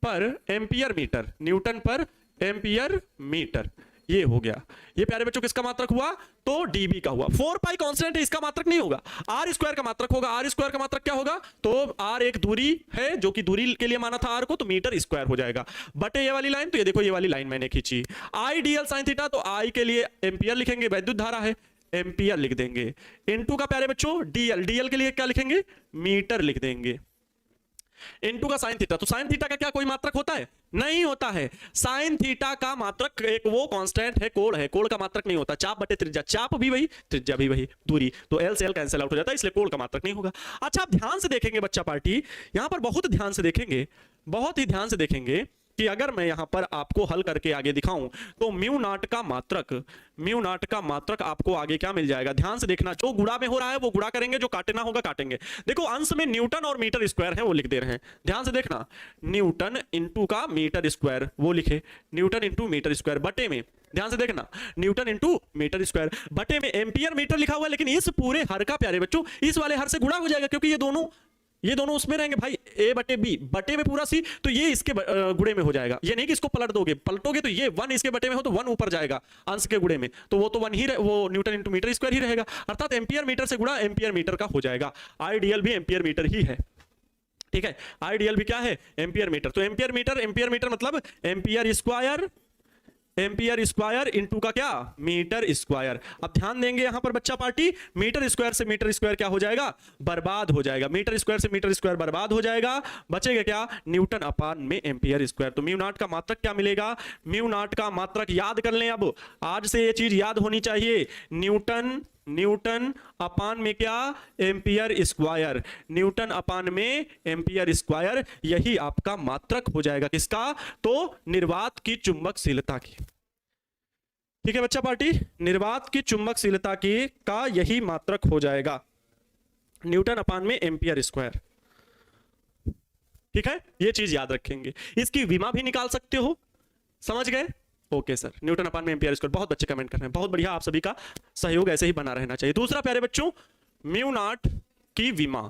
पर एम्पियर मीटर, न्यूटन पर एम्पियर मीटर, ये हो गया, ये प्यारे बच्चों किसका मात्रक हुआ, तो dB का हुआ। 4 पाई कांस्टेंट है, इसका मात्रक नहीं होगा, r स्क्वायर का मात्रक होगा। r स्क्वायर का मात्रक क्या होगा, तो r एक दूरी है जो कि दूरी के लिए माना था r को, तो मीटर स्क्वायर हो जाएगा बटे ये वाली लाइन। तो ये देखो ये वाली लाइन मैंने खींची, I dl sin थीटा, तो I के लिए एम्पियर लिखेंगे, वैद्युत धारा है एम्पियर लिख देंगे, इनटू का प्यारे बच्चों dl, dl के लिए क्या लिखेंगे, मीटर लिख देंगे, इनटू का साइन थीटा। तो साइन थीटा का क्या कोई मात्रक होता है, नहीं होता है। साइन थीटा का मात्रक एक वो कांस्टेंट है, कोण है, कोण का मात्रक नहीं होता। चाप बटे त्रिज्या, चाप भी वही त्रिज्या भी वही, दूरी, तो एल से एल कैंसिल आउट हो जाता है, इसलिए कोण का मात्रक नहीं होगा। अच्छा आप ध्यान से देखेंगे बच्चा पार्टी, यहां पर बहुत ध्यान से देखेंगे, बहुत ही ध्यान से देखेंगे कि अगर मैं यहां पर आपको हल करके आगे दिखाऊं तो म्यू नॉट का मात्रक आपको आगे क्या मिल जाएगा, ध्यान से देखना। जो गुणा में हो रहा है वो गुणा करेंगे, जो काटना होगा काटेंगे। देखो अंश में न्यूटन और मीटर स्क्वायर है वो लिख दे रहे हैं, ध्यान से देखना, न्यूटन इंटू का मीटर स्क्वायर वो लिखे, न्यूटन इंटू मीटर स्क्वायर बटे में, ध्यान से देखना, न्यूटन इंटू मीटर स्क्वायर बटे में एम्पियर मीटर लिखा हुआ है, लेकिन इस पूरे हर का प्यारे बच्चों इस वाले हर से गुणा हो जाएगा, क्योंकि ये दोनों उसमें रहेंगे भाई, a बटे b, बटे में पूरा c, तो ये इसके गुणे में हो जाएगा। ये नहीं कि इसको पलट दोगे, पलटोगे तो ये 1 इसके बटे में हो तो 1 ऊपर जाएगा अंश के गुणे में, तो वो तो 1 ही वो न्यूटन इंटू मीटर स्क्वायर ही रहेगा, अर्थात एम्पियर मीटर से गुणा एम्पियर मीटर का हो जाएगा। आइडियल भी एम्पियर मीटर ही है, ठीक है, आइडियल भी क्या है, एम्पियर मीटर। तो एम्पियर मीटर मतलब एम्पियर स्क्वायर इंटू का क्या, मीटर स्क्वायर। अब ध्यान देंगे यहां पर बच्चा पार्टी, मीटर स्क्वायर से मीटर स्क्वायर क्या हो जाएगा, बर्बाद हो जाएगा, मीटर स्क्वायर से मीटर स्क्वायर बर्बाद हो जाएगा, बचेगा क्या, न्यूटन अपान में एम्पियर स्क्वायर। तो म्यू नॉट का मात्रक क्या मिलेगा, म्यू नॉट का मात्रक याद कर लें, अब आज से ये चीज याद होनी चाहिए, न्यूटन अपान में क्या, एम्पियर स्क्वायर, न्यूटन अपान में एम्पियर स्क्वायर, यही आपका मात्रक हो जाएगा किसका, तो निर्वात की चुंबकशीलता की। ठीक है बच्चा पार्टी, निर्वात की चुंबकशीलता की का यही मात्रक हो जाएगा, न्यूटन अपान में एम्पियर स्क्वायर। ठीक है, ये चीज याद रखेंगे, इसकी विमा भी निकाल सकते हो, समझ गए। ओके सर, न्यूटन अपान में एम्पियर स्क्वायर, बहुत बच्चे कमेंट कर रहे हैं, बहुत बढ़िया, आप सभी का सहयोग ऐसे ही बना रहना चाहिए। दूसरा प्यारे बच्चों, म्यू नॉट की विमा,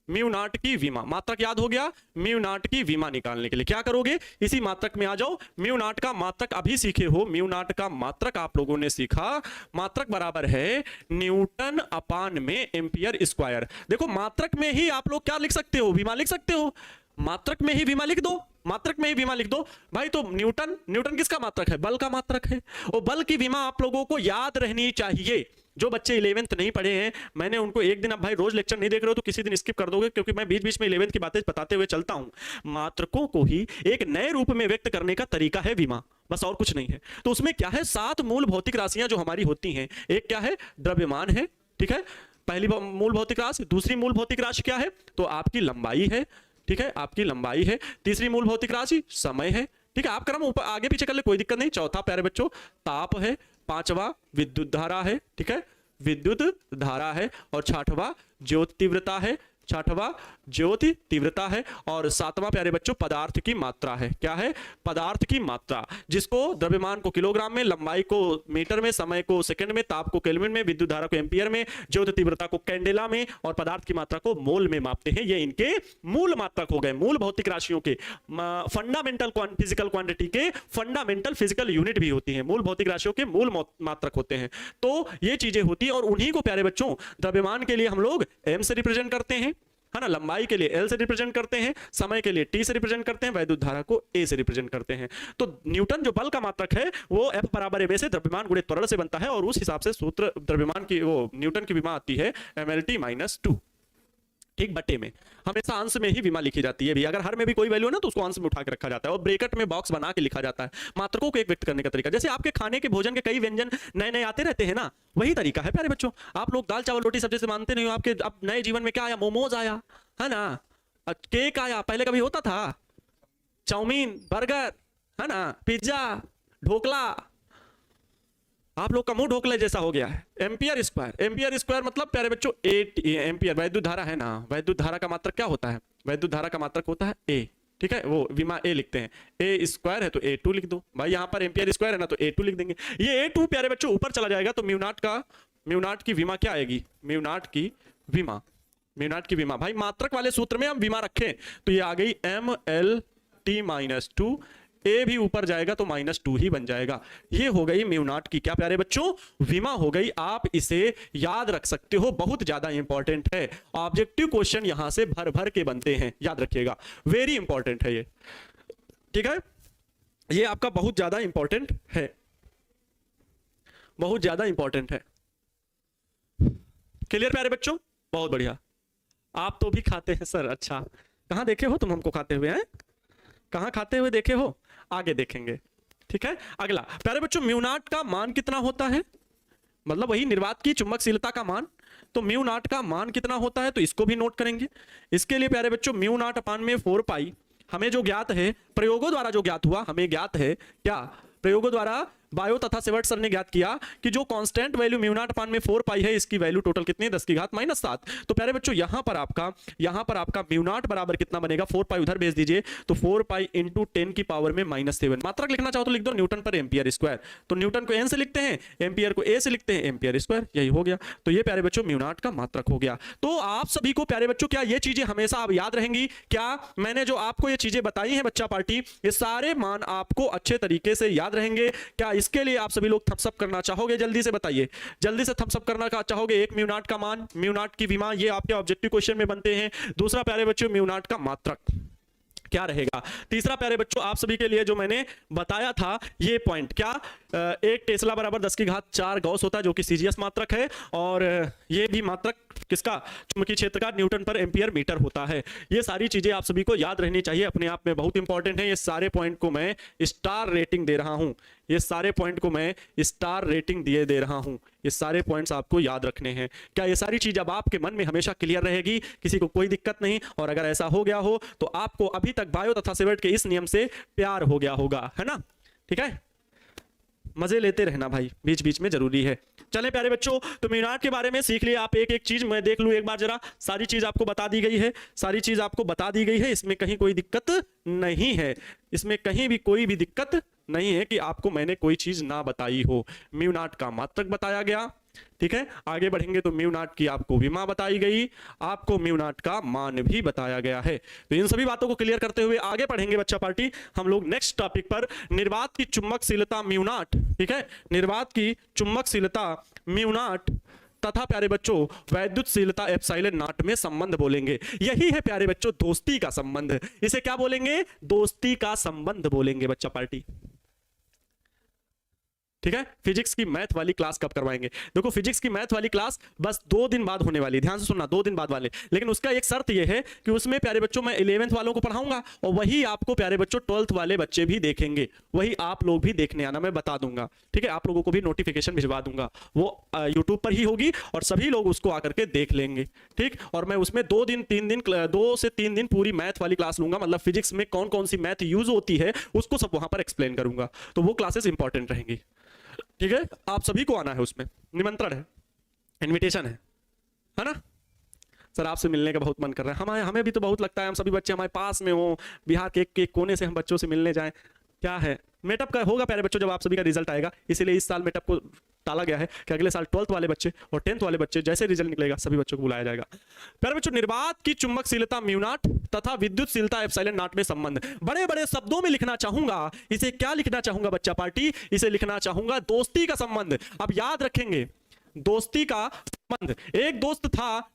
म्यू नॉट की विमा, मात्रक याद हो गया, म्यू नॉट की विमा निकालने के लिए क्या करोगे, इसी मात्रक में आ जाओ। म्यू नॉट का मात्रक अभी सीखे हो, म्यू नॉट का मात्रक आप लोगों ने सीखा, मात्रक बराबर है न्यूटन अपान में एम्पियर स्क्वायर। देखो मात्रक में ही आप लोग क्या लिख सकते हो, विमा लिख सकते हो, मात्रक में ही विमा लिख दो, मात्रक में ही विमा लिख दो भाई। तो न्यूटन किसका मात्रक है, बल का मात्रक है, और बल की विमा आप लोगों को याद रहनी चाहिए। जो बच्चे 11th नहीं पढ़े हैं, मैंने उनको एक दिन, अब भाई रोज लेक्चर नहीं देख रहे हो तो किसी दिन स्किप कर दोगे, क्योंकि मैं बीच बीच में 11th की बातें बताते हुए चलता हूं। मात्रकों को ही एक नए रूप में व्यक्त करने का तरीका है विमा, बस और कुछ नहीं है। तो उसमें क्या है, 7 मूल भौतिक राशियां जो हमारी होती हैं, एक क्या है, द्रव्यमान है, ठीक है, पहली मूल भौतिक राशि। दूसरी मूल भौतिक राशि क्या है, तो आपकी लंबाई है, ठीक है, आपकी लंबाई है। तीसरी मूल भौतिक राशि समय है, ठीक है, आप क्रम ऊपर आगे पीछे कर ले कोई दिक्कत नहीं। चौथा प्यारे बच्चों ताप है, पांचवा विद्युत धारा है, ठीक है, विद्युत धारा है, और छठवा ज्योति तीव्रता है, छठवा ज्योति तीव्रता है, और सातवां प्यारे बच्चों पदार्थ की मात्रा है। क्या है, पदार्थ की मात्रा, जिसको द्रव्यमान को किलोग्राम में, लंबाई को मीटर में, समय को सेकंड में, ताप को केल्विन में, विद्युत धारा को एम्पियर में, ज्योति तीव्रता को कैंडेला में, और पदार्थ की मात्रा को मोल में मापते हैं। ये इनके मूल मात्रक हो गए, मूल भौतिक राशियों के, फंडामेंटल फिजिकल क्वांटिटी के फंडामेंटल फिजिकल यूनिट भी होती है, मूल भौतिक राशियों के मूल मात्रक होते हैं। तो ये चीजें होती है, और उन्हीं को प्यारे बच्चों द्रव्यमान के लिए हम लोग m से रिप्रेजेंट करते हैं, है ना, लंबाई के लिए L से रिप्रेजेंट करते हैं, समय के लिए T से रिप्रेजेंट करते हैं, वैद्युत धारा को A से रिप्रेजेंट करते हैं। तो न्यूटन जो बल का मात्रक है वो F बराबर m से द्रव्यमान गुणित त्वरण से बनता है, और उस हिसाब से सूत्र द्रव्यमान की वो न्यूटन की विमा आती है mLT-2, ठीक, बटे में। हमेशा अंश में ही विमा लिखी जाती है भी, अगर हर में भी कोई वैल्यू है ना तो उसको अंश में उठा के रखा जाता है, और ब्रैकेट में बॉक्स बना के लिखा जाता है। मात्रकों को एक व्यक्त करने का तरीका, जैसे आपके खाने के भोजन के कई व्यंजन नए नए आते रहते हैं ना, वही तरीका है प्यारे बच्चों। आप लोग दाल चावल रोटी सब्जी से मानते नहीं हो, आपके अब नए जीवन में क्या आया, मोमोज आया, है ना, केक आया, पहले कभी होता था, चाउमीन, बर्गर, है ना, पिज्जा, ढोकला, आप लोग का मुंह ढोकले जैसा हो गया है। एम्पियर स्क्वायर मतलब प्यारे बच्चों 8 एम्पियर, वैद्युत धारा है ना, वैद्युत धारा का मात्रक क्या होता है, वैद्युत धारा का मात्रक होता है A, ठीक है, वो विमा A लिखते हैं, A स्क्वायर है तो A2 लिख दो भाई, यहाँ पर एम्पियर स्क्वायर है ना तो A2 लिख देंगे। ये A2 प्यारे बच्चों ऊपर चला जाएगा, तो म्यू नॉट की विमा क्या आएगी, म्यू नॉट की विमा भाई, मात्रक वाले सूत्र में हम विमा रखें तो ये आ गई mLT-2 ए भी ऊपर जाएगा तो -2 ही बन जाएगा। ये हो गई म्यू नॉट की क्या प्यारे बच्चों, विमा हो गई। आप इसे याद रख सकते हो, बहुत ज्यादा इंपॉर्टेंट है। ऑब्जेक्टिव क्वेश्चन यहां से भर भर के बनते हैं, याद रखिएगा, वेरी इंपॉर्टेंट है ये, ठीक है। ये आपका बहुत ज्यादा इंपॉर्टेंट है, बहुत ज्यादा इंपॉर्टेंट है। क्लियर प्यारे बच्चों, बहुत बढ़िया। आप तो भी खाते हैं सर, अच्छा कहां देखे हो तुम हमको खाते हुए हैं, कहां खाते हुए देखे हो, आगे देखेंगे, ठीक है। अगला प्यारे बच्चों, म्यू नॉट का मान कितना होता है, मतलब वही निर्वात की चुंबकशीलता का मान, तो म्यू नॉट का मान कितना होता है, तो इसको भी नोट करेंगे। इसके लिए प्यारे बच्चों म्यू नॉट अपान में 4 पाई, हमें जो ज्ञात है प्रयोगों द्वारा, जो ज्ञात हुआ हमें ज्ञात है क्या, प्रयोगों द्वारा बायो तथा सेवर्ट सर ने ज्ञात किया कि जो constant value mu naught upon में 4 पाई है, इसकी वैल्यू टोटल कितनी है, 10 की घात -7। तो प्यारे बच्चों यहां पर आपका म्यू नॉट बराबर कितना बनेगा, 4 पाई उधर भेज दीजिए, तो 4 पाई इंटू 10 की पावर में -7। मात्रक लिखना चाहो तो लिख दो न्यूटन पर एम्पियर स्क्वायर, तो न्यूटन को एन से लिखते हैं, एम्पियर को ए से लिखते हैं, एम्पियर स्क्वायर, यही हो गया। तो ये प्यारे बच्चों म्यू नॉट का मात्रक हो गया। तो आप सभी को प्यारे बच्चों क्या ये चीजें हमेशा आप याद रहेंगी, क्या मैंने जो आपको ये चीजें बताई हैं बच्चा पार्टी, ये सारे मान आपको अच्छे तरीके से याद रहेंगे क्या? इसके लिए आप सभी लोग थम्स अप करना चाहोगे, जल्दी से बताइए, जल्दी से थम्स अप करना चाहोगे। एक म्यू नॉट का मान, म्यू नॉट की विमा, ये आपके ऑब्जेक्टिव क्वेश्चन में बनते हैं। दूसरा प्यारे बच्चों म्यू नॉट का मात्रक क्या रहेगा। तीसरा प्यारे बच्चों आप सभी के लिए जो मैंने बताया था ये पॉइंट क्या, एक टेस्ला बराबर 10 की घात 4 गॉस होता है, जो कि सीजीएस मात्रक है, और ये भी मात्रक किसका, चुंबकीय क्षेत्र का, न्यूटन पर एम्पियर मीटर होता है। ये सारी चीजें आप सभी को याद रहनी चाहिए, अपने आप में बहुत इंपॉर्टेंट है। ये सारे पॉइंट को मैं स्टार रेटिंग दे रहा हूं, ये सारे पॉइंट को मैं स्टार रेटिंग दे रहा हूं। ये सारे पॉइंट्स आपको याद रखने हैं। क्या ये सारी चीज अब आपके मन में हमेशा क्लियर रहेगी, किसी को कोई दिक्कत नहीं? और अगर ऐसा हो गया हो तो आपको अभी तक बायो तथा सेवर्ट के इस नियम से प्यार हो गया होगा, है ना, ठीक है। मजे लेते रहना भाई, बीच बीच में जरूरी है। चलें प्यारे बच्चों, तो म्यू नॉट के बारे में सीख लिया आप, एक एक चीज मैं देख लूं एक बार जरा, सारी चीज आपको बता दी गई है, सारी चीज आपको बता दी गई है, इसमें कहीं कोई दिक्कत नहीं है, इसमें कहीं भी कोई भी दिक्कत नहीं है कि आपको मैंने कोई चीज ना बताई हो। म्यू नॉट का मात्रक बताया गया, ठीक है। आगे बढ़ेंगे तो म्यू नॉट की आपको विमा बताई गई, आपको म्यू नॉट का मान भी बताया गया है। तो इन सभी बातों को क्लियर करते हुए आगे बढ़ेंगे बच्चा पार्टी, हम लोग नेक्स्ट टॉपिक पर निर्वात की चुंबकशीलता म्यू नॉट, ठीक है, निर्वात की चुंबकशीलता म्यू नॉट तथा प्यारे बच्चों वैद्युतशीलता एप्सिलॉन नॉट में संबंध बोलेंगे। यही है प्यारे बच्चों दोस्ती का संबंध, इसे क्या बोलेंगे, दोस्ती का संबंध बोलेंगे बच्चा पार्टी, ठीक है। फिजिक्स की मैथ वाली क्लास कब करवाएंगे? देखो फिजिक्स की मैथ वाली क्लास बस 2 दिन बाद होने वाली है, ध्यान से सुनना, 2 दिन बाद वाले, लेकिन उसका एक शर्त यह है कि उसमें प्यारे बच्चों मैं 11th वालों को पढ़ाऊंगा, और वही आपको प्यारे बच्चों 12th वाले बच्चे भी देखेंगे, वही आप लोग भी देखने आना, मैं बता दूंगा, ठीक है। आप लोगों को भी नोटिफिकेशन भिजवा दूंगा, वो यूट्यूब पर ही होगी और सभी लोग उसको आकर के देख लेंगे, ठीक। और मैं उसमें 2 से 3 दिन पूरी मैथ वाली क्लास लूंगा, मतलब फिजिक्स में कौन कौन सी मैथ यूज होती है उसको सब वहां पर एक्सप्लेन करूंगा, तो वो क्लासेस इंपॉर्टेंट रहेंगी, ठीक है। आप सभी को आना है, उसमें निमंत्रण है, इनविटेशन है ना। सर आपसे मिलने का बहुत मन कर रहा है, हमें भी तो बहुत लगता है, हम सभी बच्चे हमारे पास में हो, बिहार के एक कोने से हम बच्चों से मिलने जाएं। क्या है, मेटअप का होगा प्यारे बच्चों जब आप सभी का रिजल्ट आएगा, इसीलिए इस साल मेटअप को टाला गया है कि अगले साल 12th वाले बच्चे और 10th वाले बच्चे जैसे रिजल्ट निकलेगा सभी बच्चों को बुलाया जाएगा। प्यारे बच्चों निर्वात की चुंबकशीलता म्यू नॉट तथा विद्युतशीलता एप्सिलॉन नॉट में संबंध, बड़े बड़े शब्दों में लिखना चाहूंगा, इसे क्या लिखना चाहूंगा बच्चा पार्टी, इसे लिखना चाहूंगा दोस्ती का संबंध। अब याद रखेंगे दोस्ती का संबंध, एक दोस्त था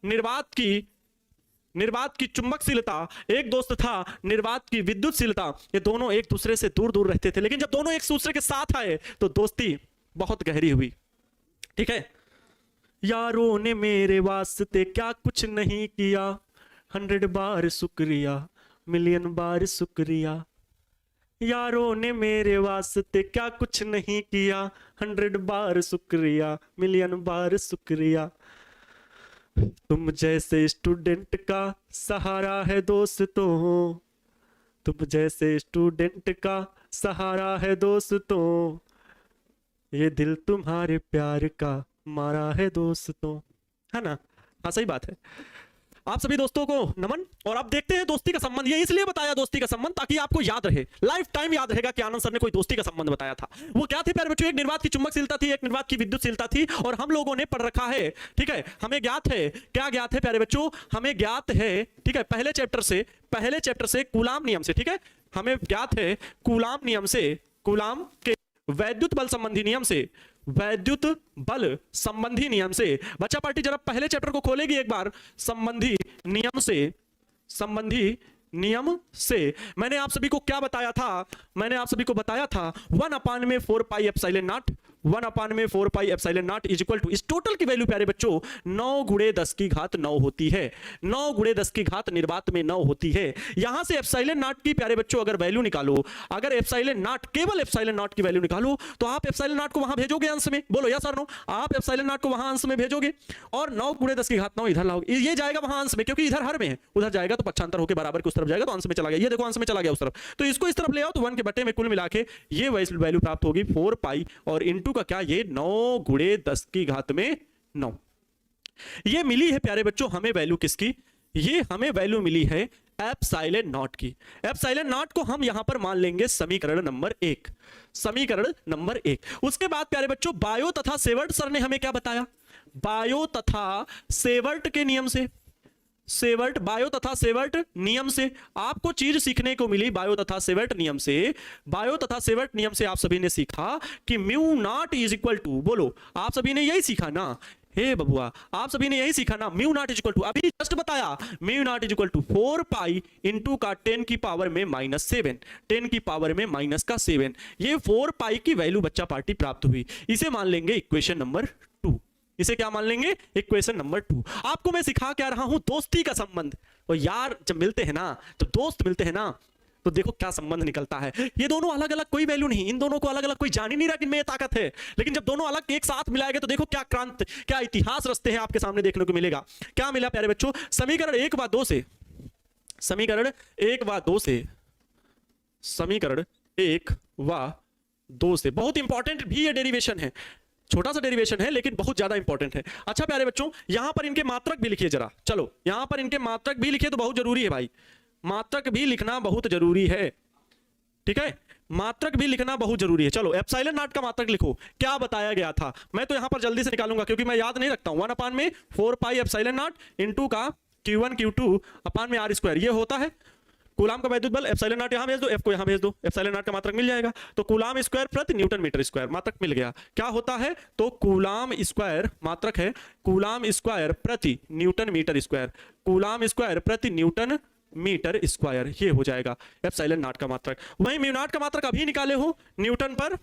निर्वात की चुंबकशीलता, एक दोस्त था निर्वात की विद्युतशीलता, ये दोनों एक दूसरे से दूर दूर रहते थे, लेकिन जब दोनों एक दूसरे के साथ आए तो दोस्ती बहुत गहरी हुई, ठीक है। यारों ने मेरे वास्ते क्या कुछ नहीं किया, 100 बार शुक्रिया, मिलियन बार शुक्रिया। यारों ने मेरे वास्ते क्या कुछ नहीं किया, 100 बार शुक्रिया, मिलियन बार शुक्रिया। तुम जैसे स्टूडेंट का सहारा है दोस्तों, तुम जैसे स्टूडेंट का सहारा है दोस्तों, ये दिल तुम्हारे प्यार का मारा है दोस्तों, है ना। हाँ सही बात है। आप सभी दोस्तों को नमन। और अब देखते हैं दोस्ती का संबंध, ये इसलिए बताया दोस्ती का संबंध ताकि आपको याद रहे, लाइफ टाइम याद रहेगा कि आनंद सर ने कोई दोस्ती का संबंध बताया था। वो क्या थे प्यारे बच्चों, एक निर्वात की चुंबकशीलता थी, एक निर्वात की विद्युतशीलता थी, और हम लोगों ने पढ़ रखा है, ठीक है। हमें ज्ञात है, क्या ज्ञात है प्यारे बच्चों, हमें ज्ञात है, ठीक है, पहले चैप्टर से कूलाम नियम से, ठीक है, हमें ज्ञात है कूलाम नियम से, कूलाम के वैद्युत बल संबंधी नियम से, वैद्युत बल संबंधी नियम से, बच्चा पार्टी जरा पहले चैप्टर को खोलेगी एक बार, संबंधी नियम से, संबंधी नियम से मैंने आप सभी को क्या बताया था, मैंने आप सभी को बताया था 1/4 pi epsilon naught, 1/4 pi epsilon naught is equal to, इस टोटल की वैल्यू प्यारे बच्चों 9 गुणे 10 की घात 9 होती है, 9 गुणे 10 की घात निर्वात में 9 होती है। यहां से एप्सिलॉन नॉट की प्यारे बच्चों अगर वैल्यू निकालो, अगर एप्सिलॉन नॉट, केवल एप्सिलॉन नॉट की वैल्यू निकालो, तो आप एप्सिलॉन नॉट को वहां भेजोगे अंश में, बोलो यस और नो, आप एप्सिलॉन नॉट को वहां अंश में भेजोगे और 9 गुणे 10 की घात 9 इधर लाओगे, ये जाएगा वहां अंश में, क्योंकि इधर हर में है, उधर जाएगा तो पक्षांतर होकर बराबर के उस तरफ जाएगा तो अंश में चला गया, ये देखो अंश में चला गया उस तरफ, तो इसको इस तरफ ले आओ तो 1 के बटे में कुल मिला के ये वैल्यू प्राप्त होगी 4 पाई और इनटू का क्या, ये 9 गुणे 10 की घात में 9। ये मिली है प्यारे बच्चों हमें वैल्यू किसकी, ये हमें वैल्यू मिली है एप्सिलॉन नॉट की। एप्सिलॉन नॉट को हम यहां पर मान लेंगे समीकरण नंबर 1, समीकरण नंबर 1। उसके बाद प्यारे बच्चों बायो तथा सेवर्ट सर ने हमें क्या बताया, बायो तथा सेवर्ट के नियम से, सेवर्ट, बायो तथा सेवर्ट नियम से आपको चीज सीखने को मिली, बायो तथा सेवर्ट नियम से, बायो तथा सेवर्ट नियम से आप सभी ने सीखा कि mu naught is equal to, बोलो आप सभी ने यही सीखा ना, हे बबुआ आप सभी ने यही सीखा ना, mu naught is equal to, अभी जस्ट बताया, mu naught is equal to 4 pi into का 10 की पावर में -7, 10 की पावर में माइनस का 7, ये 4 पाई की वैल्यू बच्चा पार्टी प्राप्त हुई। इसे मान लेंगे इक्वेशन नंबर 2, इसे क्या मान लेंगे, इक्वेशन नंबर 2। आपको मैं सिखा क्या रहा हूं, दोस्ती का संबंध, और यार जब मिलते हैं ना, तो दोस्त मिलते हैं ना, तो देखो क्या संबंध निकलता है। ये दोनों अलग अलग कोई वैल्यू नहीं, इन दोनों को अलग अलग कोई जान ही नहीं रहा कि इनमें ये ताकत है, लेकिन जब दोनों अलग एक साथ मिलाएंगे तो देखो क्या क्रांति, क्या इतिहास रचते हैं आपके सामने देखने को मिलेगा। क्या मिला प्यारे बच्चों, समीकरण 1 व 2 से, समीकरण 1 व 2 से, समीकरण 1 व 2 से, बहुत इंपॉर्टेंट भी ये डेरिवेशन है, छोटा सा डेरिवेशन है लेकिन बहुत ज्यादा इंपॉर्टेंट है। अच्छा प्यारे बच्चों यहां पर इनके मात्रक भी लिखिए जरा, चलो यहां पर इनके मात्रक भी लिखिए तो बहुत जरूरी है भाई, मात्रक भी लिखना बहुत जरूरी है, ठीक है, मात्रक भी लिखना बहुत जरूरी है। चलो एप्सिलॉन नॉट का मात्रक लिखो, क्या बताया गया था, मैं तो यहां पर जल्दी से निकालूंगा क्योंकि मैं याद नहीं रखता हूं। 1/4 पाई एप्सिलॉन नॉट इनटू का Q1 Q2 अपान में R², ये होता है कूलाम का वैद्युत बल। एप्सिलॉन नॉट यहां भेज दो, एफ को यहां भेज दो, एप्सिलॉन नॉट का मात्रक मिल जाएगा, तो कूलाम स्क्वायर प्रति न्यूटन मीटर स्क्वायर, मात्रक मिल गया। क्या होता है, तो कूलाम स्क्वायर मात्रक है, कूलाम स्क्वायर प्रति newton metre square, coulomb square प्रति न्यूटन मीटर स्क्वायर, ये हो जाएगा एप्सिलॉन नॉट का मात्रक। वहीं म्यू नॉट का मात्रक अभी निकाले हो, न्यूटन पर,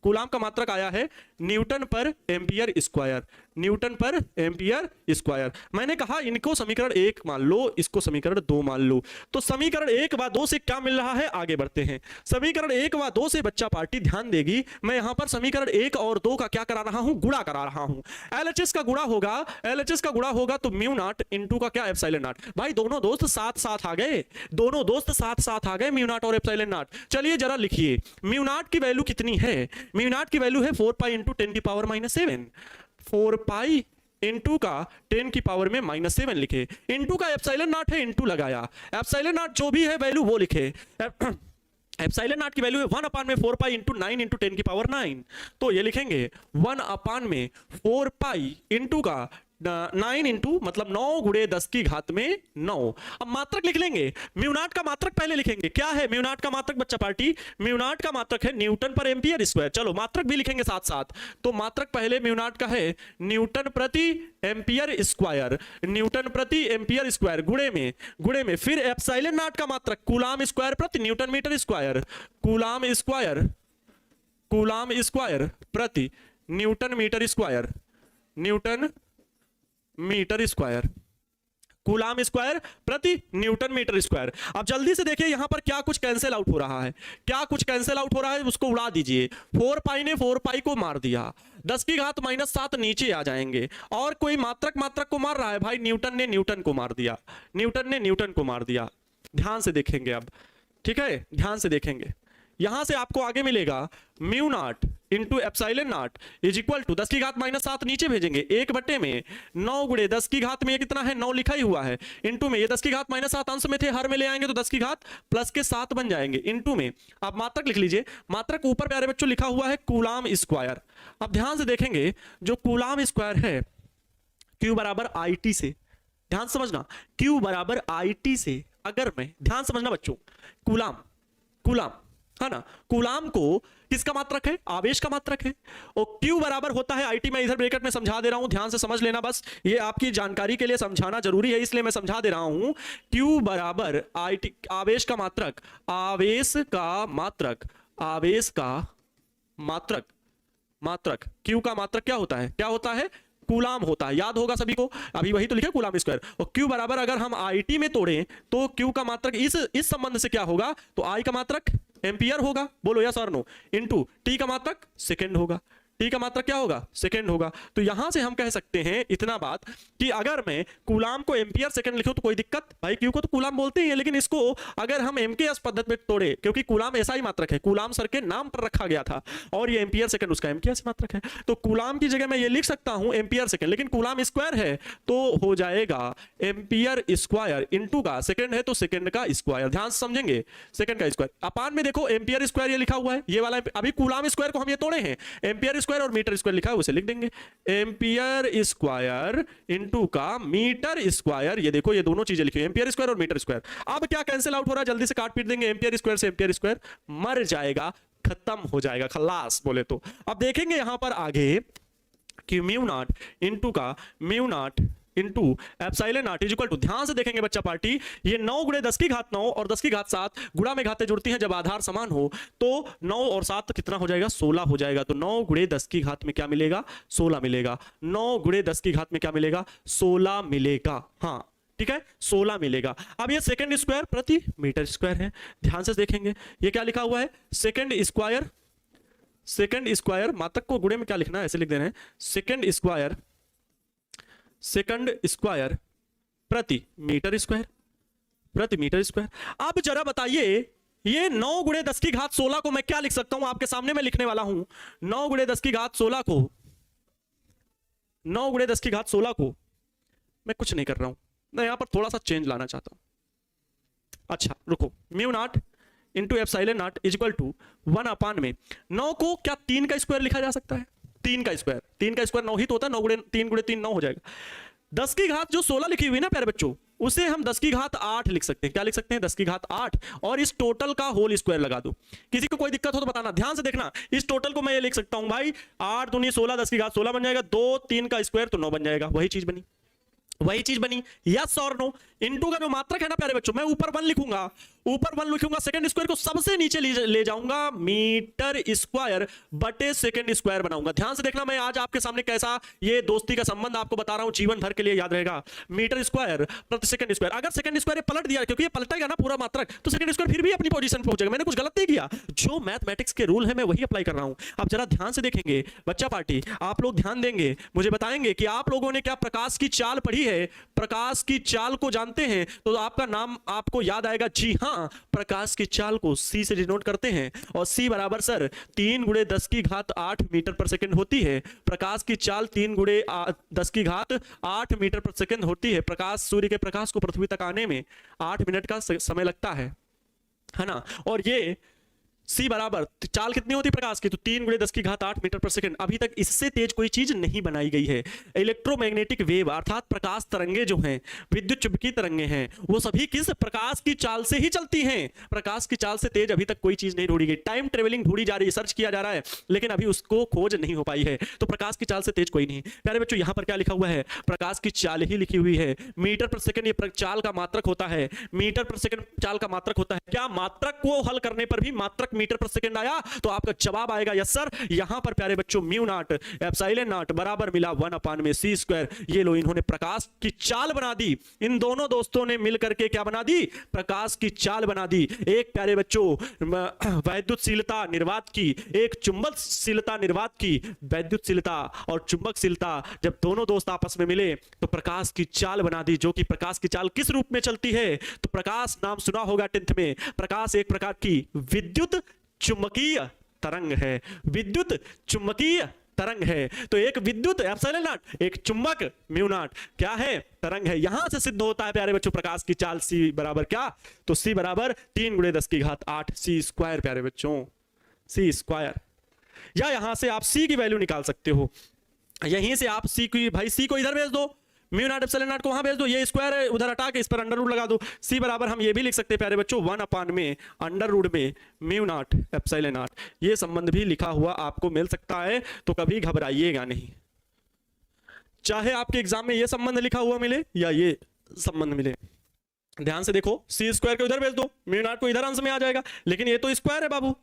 कूलाम का मात्रक आया है न्यूटन पर एम्पियर स्क्वायर, न्यूटन पर एम्पियर स्क्वायर। मैंने कहा इनको समीकरण 1 मान लो, इसको समीकरण 2 मान लो, तो समीकरण 1 व 2 से क्या मिल रहा है, आगे बढ़ते हैं। समीकरण 1 व 2 से बच्चा पार्टी ध्यान देगी, मैं यहां पर समीकरण 1 और 2 का क्या करा रहा हूं, गुणा करा रहा हूं। एलएचएस का गुणा होगा, एलएचएस का गुणा होगा तो म्यू नॉट इनटू का क्या, एप्सिलॉन नॉट। भाई दोनों दोस्त साथ साथ आ गए, दोनों दोस्त साथ साथ आ गए, म्यू नॉट और एप्सिलॉन नॉट। चलिए जरा लिखिए, म्यू नॉट की वैल्यू कितनी है, म्यू नॉट की वैल्यू है 4 पाई इंटू 10 की पावर -7, 4 पाई इंटू का 10 की पावर में -7 लिखे, इंटू का एप्सिलॉन नॉट है, इंटू लगाया, एप्सिलॉन नॉट जो भी है वैल्यू वो लिखे। एप्सिलॉन नॉट की वैल्यू है 1/4 पाई इंटू 9 इंटू 10 की पावर 9, तो ये लिखेंगे 1/4 पाई इंटू का 9 इंटू मतलब 9 गुणे 10 की घात में 9। अब मात्रक लिख लेंगे, म्यू नॉट का मात्रक पहले लिखेंगे, क्या है म्यू नॉट का मात्रक बच्चा पार्टी, म्यू नॉट का मात्रक है न्यूटन पर एम्पियर स्क्वायर। चलो मात्रक भी लिखेंगे साथ साथ, तो मात्रक पहले म्यू नॉट का है न्यूटन प्रति एम्पियर स्क्वायर, न्यूटन प्रति एम्पियर स्क्वायर गुणे में फिर एप्सिलॉन नॉट का मात्रक कूलाम स्क्वायर प्रति newton metre square, coulomb square प्रति newton metre square, newton metre square, coulomb square प्रति न्यूटन मीटर स्क्वायर। अब जल्दी से देखिए यहां पर क्या कुछ कैंसिल आउट हो रहा है, क्या कुछ कैंसिल आउट हो रहा है, उसको उड़ा दीजिए। 4 पाई ने 4 पाई को मार दिया, 10 की घात -7 नीचे आ जाएंगे, और कोई मात्रक को मार रहा है, भाई न्यूटन ने न्यूटन को मार दिया, न्यूटन ने न्यूटन को मार दिया। ध्यान से देखेंगे अब, ठीक है, ध्यान से देखेंगे, यहां से आपको आगे मिलेगा mu naught into epsilon naught is equal to 10 की घात -7 नीचे भेजेंगे, 1 बटे में 9 गुणे 10 की घात में कितना है, 9 लिखा ही हुआ है, इंटू में ये 10 की घात -7 अंश में थे, हर में ले आएंगे तो 10 की घात +7 बन जाएंगे, इंटू में आप मात्रक लिख लीजिए, मात्रक ऊपर प्यारे बच्चों लिखा हुआ है कूलाम स्क्वायर। अब ध्यान से देखेंगे जो कूलाम स्क्वायर है Q बराबर IT से, ध्यान समझना, Q बराबर IT से, अगर मैं, ध्यान समझना बच्चों, कूलाम कूलाम, है ना। कूलाम को किसका मात्रक है? आवेश का मात्रक है। और Q बराबर होता है IT, मैं इधर ब्रैकेट में समझा दे रहा हूं, ध्यान से समझ लेना, बस ये आपकी जानकारी के लिए समझाना जरूरी है, इसलिए मैं समझा दे रहा हूं। Q बराबर IT, आवेश का मात्रक, आवेश का मात्रक, आवेश का मात्रक, मात्रक Q का मात्रक क्या होता है? क्या होता है? कूलाम होता है, याद होगा सभी को, अभी वही तो लिखा कूलाम स्क्वायर। और Q बराबर अगर हम IT में तोड़ें तो Q का मात्रक इस संबंध से क्या होगा? तो I का मात्रक एम्पियर होगा, बोलो यस और नो, इनटू T का मात्रक सेकंड होगा। T का मात्रक क्या होगा? सेकंड होगा। तो यहां से हम कह सकते हैं इतना बात कि अगर मैं कूलाम को एम्पियर सेकंड लिखूं तो कोई दिक्कत? भाई Q को तो कूलाम बोलते हैं, लेकिन इसको अगर हम MKS पद्धति में तोड़े, क्योंकि कूलाम ऐसा ही मात्रक है, कूलाम सर के नाम पर रखा गया था, और ये एम्पियर सेकंड उसका MKS मात्रक है, तो कूलाम की जगह मैं ये लिख सकता हूं एम्पियर सेकंड, लेकिन कूलाम स्क्वायर है तो हो जाएगा एम्पियर स्क्वायर इनटू का सेकंड है तो सेकंड का स्क्वायर, ध्यान से समझेंगे, सेकंड का स्क्वायर। अपान में देखो एम्पियर स्क्वायर ये लिखा हुआ है, ये वाला अभी कूलाम स्क्वायर को हम ये तोड़े हैं, एम्पियर स्क्वायर और मीटर स्क्वायर लिखा है उसे लिख देंगे, एम्पियर स्क्वायर इनटू का मीटर स्क्वायर। ये देखो ये दोनों चीजें लिखी, एम्पियर स्क्वायर और मीटर स्क्वायर। अब क्या कैंसिल आउट हो रहा है? जल्दी से काट पीट देंगे, एम्पियर स्क्वायर से एम्पियर स्क्वायर मर जाएगा, खत्म हो जाएगा, खलास बोले तो। अब देखेंगे यहां पर आगे कि म्यू नॉट इनटू का mu naught into epsilon naught is equal to, ध्यान से देखेंगे बच्चा पार्टी, ये 9 गुणे 10 की घात 9 और 10 की घात 7 गुणा में घातें जुड़ती हैं जब आधार समान हो, तो 9 और 7 कितना हो जाएगा? 16 हो जाएगा। तो 9 गुणे 10 की घात में क्या मिलेगा? 16 मिलेगा। 9 गुणे 10 की घात में क्या मिलेगा? 16 मिलेगा। हाँ ठीक है, 16 मिलेगा। अब ये सेकंड स्क्वायर प्रति मीटर स्क्वायर है, ध्यान से देखेंगे ये क्या लिखा हुआ है? सेकंड स्क्वायर, सेकंड स्क्वायर, मात्रक को गुणे में क्या लिखना है? ऐसे लिख देना है, सेकंड स्क्वायर, सेकंड स्क्वायर प्रति मीटर स्क्वायर, प्रति मीटर स्क्वायर। अब जरा बताइए ये 9 गुणे 10 की घात 16 को मैं क्या लिख सकता हूं? आपके सामने मैं लिखने वाला हूं 9 गुणे 10 की घात 16 को, 9 गुणे 10 की घात 16 को मैं कुछ नहीं कर रहा हूं, मैं यहां पर थोड़ा सा चेंज लाना चाहता हूं। अच्छा रुको, mu naught into epsilon naught is equal to 1 upon में 9 को क्या 3 का स्क्वायर लिखा जा सकता है? 3 का स्क्वायर, 3 का स्क्वायर 9 ही तो होता है, 9 गुणे 3 गुणे 3 9 हो जाएगा। 10 की घात जो 16 लिखी हुई ना प्यारे बच्चों, उसे हम 10 की घात 8 लिख सकते हैं। क्या लिख सकते हैं? 10 की घात 8, और इस टोटल का होल स्क्वायर लगा दो। किसी को कोई दिक्कत हो तो बताना, ध्यान से देखना, इस टोटल को मैं ये लिख सकता हूं भाई 8 दूनी 16, 10 की घात 16 बन जाएगा, 2 3 का स्क्वायर तो 9 बन जाएगा, वही चीज बनी, वही चीज बनी, यस और नो। इनटू का जो मात्रक है ना प्यारे बच्चों, मैं ऊपर 1 लिखूंगा, ऊपर 1 लिखूंगा, सेकंड स्क्वायर को सबसे नीचे ले जाऊंगा, मीटर स्क्वायर बटे सेकंड स्क्वायर बनाऊंगा। ध्यान से देखना, मैं आज आपके सामने कैसा ये दोस्ती का संबंध आपको बता रहा हूं, जीवन भर के लिए याद रहेगा। मीटर स्क्वायर प्रति सेकंड स्क्वायर, अगर सेकंड स्क्वायर पलट दिया, क्योंकि ये पलटेगा ना पूरा मात्रक, तो सेकंड स्क्वायर फिर भी अपनी पोजीशन पे पहुंचेगा। मैंने कुछ गलत नहीं किया, जो मैथमेटिक्स के रूल है मैं वही अप्लाई कर रहा हूं। अब जरा ध्यान से देखेंगे बच्चा पार्टी, आप लोग ध्यान देंगे, मुझे बताएंगे कि आप लोगों ने क्या प्रकाश की चाल पढ़ी है? प्रकाश की चाल को जानते हैं तो आपका नाम आपको याद आएगा, जी हां, प्रकाश की चाल को C से डिनोट करते हैं, और C बराबर सर 3 गुणे 10 की घात 8 मीटर पर सेकंड होती है। प्रकाश की चाल 3 गुणे 10 की घात 8 मीटर पर सेकंड होती है। प्रकाश, सूर्य के प्रकाश को पृथ्वी तक आने में 8 मिनट का समय लगता है ना। और ये C बराबर चाल कितनी होती प्रकाश की? तो 3 गुणे 10 की घात 8 मीटर पर सेकंड। अभी तक इससे तेज कोई चीज नहीं बनाई गई है। इलेक्ट्रोमैग्नेटिक वेव अर्थात प्रकाश तरंगे जो हैं, विद्युत चुंबकीय तरंगे हैं, वो सभी किस प्रकाश की चाल से ही चलती हैं। प्रकाश की चाल से तेज अभी तक कोई चीज नहीं ढूंढी गई। टाइम ट्रेवलिंग ढूंढी जा रही है, सर्च किया जा रहा है, लेकिन अभी उसको खोज नहीं हो पाई है। तो प्रकाश की चाल से तेज कोई नहीं। प्यारे बच्चों, यहां पर क्या लिखा हुआ है? प्रकाश की चाल ही लिखी हुई है। मीटर पर सेकंड ये चाल का मात्रक होता है, मीटर पर सेकंड चाल का मात्रक होता है। क्या मात्रक को हल करने पर भी मात्रक मीटर पर सेकंड आया? तो आपका जवाब आएगा यस सर। यहां पर प्यारे बच्चों म्यू नॉट एप्सिलॉन नॉट बराबर मिला 1 अपान में C स्क्वायर। ये लो, इन्होंने प्रकाश की चाल बना दी। इन दोनों दोस्तों ने मिलकर के क्या बना दी? प्रकाश की चाल बना दी। एक प्यारे बच्चों वैद्युतशीलता निर्वात की, एक चुंबकशीलता निर्वात की। वैद्युतशीलता और चुंबकशीलता जब दोनों दोस्त आपस में मिले तो प्रकाश की चाल बना दी, जो कि प्रकाश की चाल किस रूप में चलती है? तो प्रकाश नाम सुना होगा 10th में। प्रकाश एक प्रकार की विद्युत चुंबकीय तरंग है, विद्युत चुंबकीय तरंग है। तो एक विद्युत एप्सिलॉन नॉट, एक चुंबक म्यू नॉट क्या है? तरंग है। यहां से सिद्ध होता है प्यारे बच्चों प्रकाश की चाल C बराबर क्या? तो C बराबर 3 गुणे 10 की घात 8 C स्क्वायर प्यारे बच्चों, C स्क्वायर। या यहां से आप C की वैल्यू निकाल सकते हो, यहीं से आप C की, भाई C को इधर भेज दो, म्यू नॉट एप्सिलॉन नॉट को वहां भेज दो, ये स्क्वायर है उधर हटा के इस पर अंडर रूट लगा दो। सी बराबर हम ये भी लिख सकते हैं प्यारे बच्चों 1 में अंडर रूट में म्यू नॉट एप्सिलॉन नॉट। ये संबंध भी लिखा हुआ आपको मिल सकता है, तो कभी घबराइएगा नहीं, चाहे आपके एग्जाम में ये संबंध लिखा हुआ मिले या ये संबंध मिले। ध्यान से देखो, सी स्क्वायर को इधर भेज दो, म्यू नॉट को इधर अंश में आ जाएगा, लेकिन ये तो स्क्वायर है बाबू,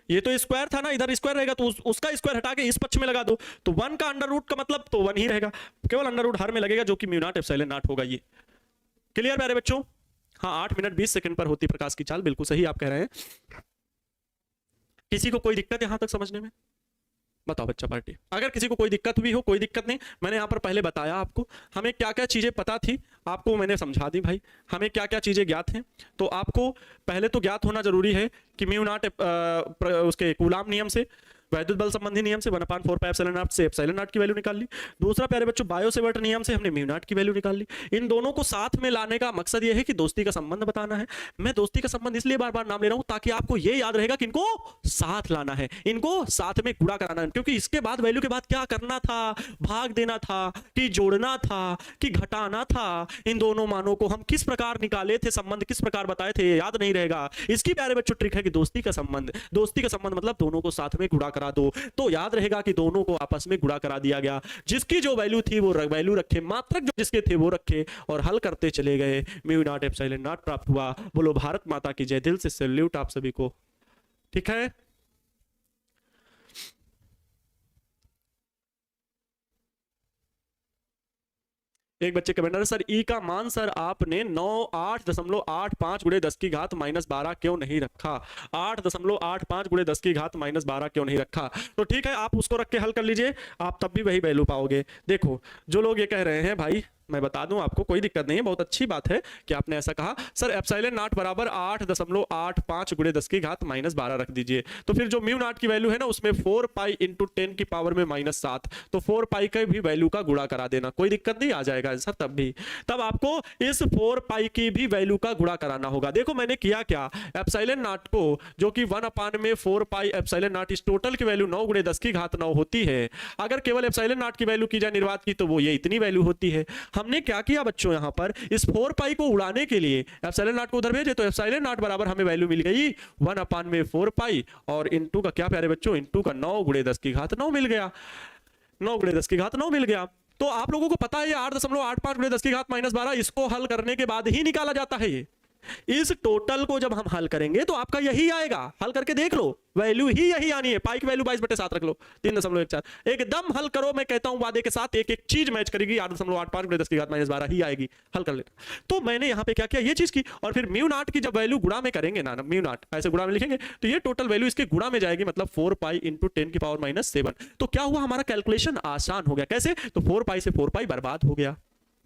ये तो स्क्वायर था ना, इधर स्क्वायर रहेगा, तो उसका स्क्वायर हटा के इस पक्ष में लगा दो, तो 1 का अंडर रूट का मतलब तो 1 ही रहेगा, केवल अंडर रूट हर में लगेगा जो कि म्यू नॉट एप्सिलॉन नॉट होगा। ये क्लियर प्यारे बच्चों? हाँ, 8 मिनट 20 सेकंड पर होती प्रकाश की चाल, बिल्कुल सही आप कह रहे हैं। किसी को कोई दिक्कत यहां तक समझने में? बताओ बच्चा पार्टी, अगर किसी को कोई दिक्कत भी हो, कोई दिक्कत नहीं, मैंने यहाँ पर पहले बताया आपको हमें क्या क्या चीजें पता थी, आपको मैंने समझा दी भाई, हमें क्या क्या चीजें ज्ञात हैं। तो आपको पहले तो ज्ञात होना जरूरी है कि म्यू नॉट उसके कूलाम नियम से, वैद्युत बल संबंधी नियम से 1/4 पाई एप्सिलॉन नॉट से एप्सिलॉन नॉट की वैल्यू निकाल ली। दूसरा प्यारे बच्चों बायो सेवर्ट नियम से हमने म्यू नॉट की वैल्यू निकाल ली। इन दोनों को साथ में लाने का मकसद ये है कि दोस्ती का संबंध बताना है। मैं दोस्ती का संबंध इसलिए बार बार नाम ले रहा हूं ताकि आपको ये याद रहेगा कि इनको साथ लाना है, इनको साथ में गुणा कराना है, क्योंकि इसके बाद वैल्यू के बाद क्या करना था, भाग देना था कि जोड़ना था कि घटाना था, इन दोनों मानों को हम किस प्रकार निकाले थे, संबंध किस प्रकार बताए थे, याद नहीं रहेगा। इसकी प्यारे बच्चों ट्रिक है कि दोस्ती का संबंध, दोस्ती का संबंध मतलब दोनों को साथ में गुणा करा दो, तो याद रहेगा कि दोनों को आपस में गुणा करा दिया गया, जिसकी जो वैल्यू थी वो वैल्यू रखे, मात्रक जो जिसके थे वो रखे और हल करते चले गए, म्यू नॉट एप्सिलॉन नॉट प्राप्त हुआ। बोलो भारत माता की जय, दिल से सैल्यूट आप सभी को, ठीक है। एक बच्चे कमेंटर, सर ई का मान सर आपने 8.85 गुणे 10 की घात -12 क्यों नहीं रखा? 8.85 गुणे 10 की घात -12 क्यों नहीं रखा? तो ठीक है, आप उसको रख के हल कर लीजिए, आप तब भी वही वैल्यू पाओगे। देखो जो लोग ये कह रहे हैं भाई, मैं बता दूं आपको, कोई दिक्कत नहीं है, बहुत अच्छी बात है कि आपने ऐसा कहा। सर एप्सिलॉन नॉट बराबर 8.85 गुणे 10 की घात -12 रख दीजिए, तो फिर जो म्यू नॉट की वैल्यू है ना उसमें 4 पाई इंटू 10 की पावर में -7, तो 4 पाई का भी वैल्यू का गुणा करा देना, कोई दिक्कत नहीं, आ जाएगा आंसर। तब आपको इस 4 पाई की भी वैल्यू का गुणा कराना होगा। देखो मैंने किया क्या, एप्सिलॉन नॉट को जो कि 1/4 पाई एप्सिलॉन नॉट, इस टोटल की वैल्यू 9 गुणे 10 की घात 9 होती है, अगर केवल एप्सिलॉन नॉट की वैल्यू की जाए निर्वात की, तो वो ये इतनी वैल्यू होती है। हमने क्या किया बच्चों, यहां पर इस 4 पाई को उड़ाने के लिए एप्सिलॉन नॉट को उधर भेजे, तो एप्सिलॉन नॉट बराबर हमें वैल्यू मिल गई 1/4 पाई, और इनटू का क्या प्यारे बच्चों, इनटू का 9 गुणे 10 की घात 9 मिल गया, 9 गुणे 10 की घात 9 मिल गया। तो आप लोगों को पता है ये 8.85 गुणे 10 की घात -12 इसको हल करने के बाद ही निकाला जाता है। ये इस टोटल को जब हम हल करेंगे तो आपका यही आएगा, हल करके देख लो, वैल्यू ही यही आनी है। पाई की वैल्यू 22/7 रख लो, 3.14, एकदम हल करो, मैं कहता हूं वादे के साथ एक एक चीज मैच करेगी, 8.85 गुणे 10 की घात -12 ही आएगी, हल कर लेना। तो मैंने यहां पे क्या किया, ये चीज की, और फिर म्यू नॉट की जब वैल्यू गुणा में करेंगे ना, म्यू नॉट ऐसे गुणा में लिखेंगे, तो ये टोटल वैल्यू इसके गुणा में जाएगी, मतलब 4 पाई इंटू 10 की पावर -7। तो क्या हुआ, हमारा कैलकुलेशन आसान हो गया। कैसे? तो 4 पाई से 4 पाई बर्बाद हो गया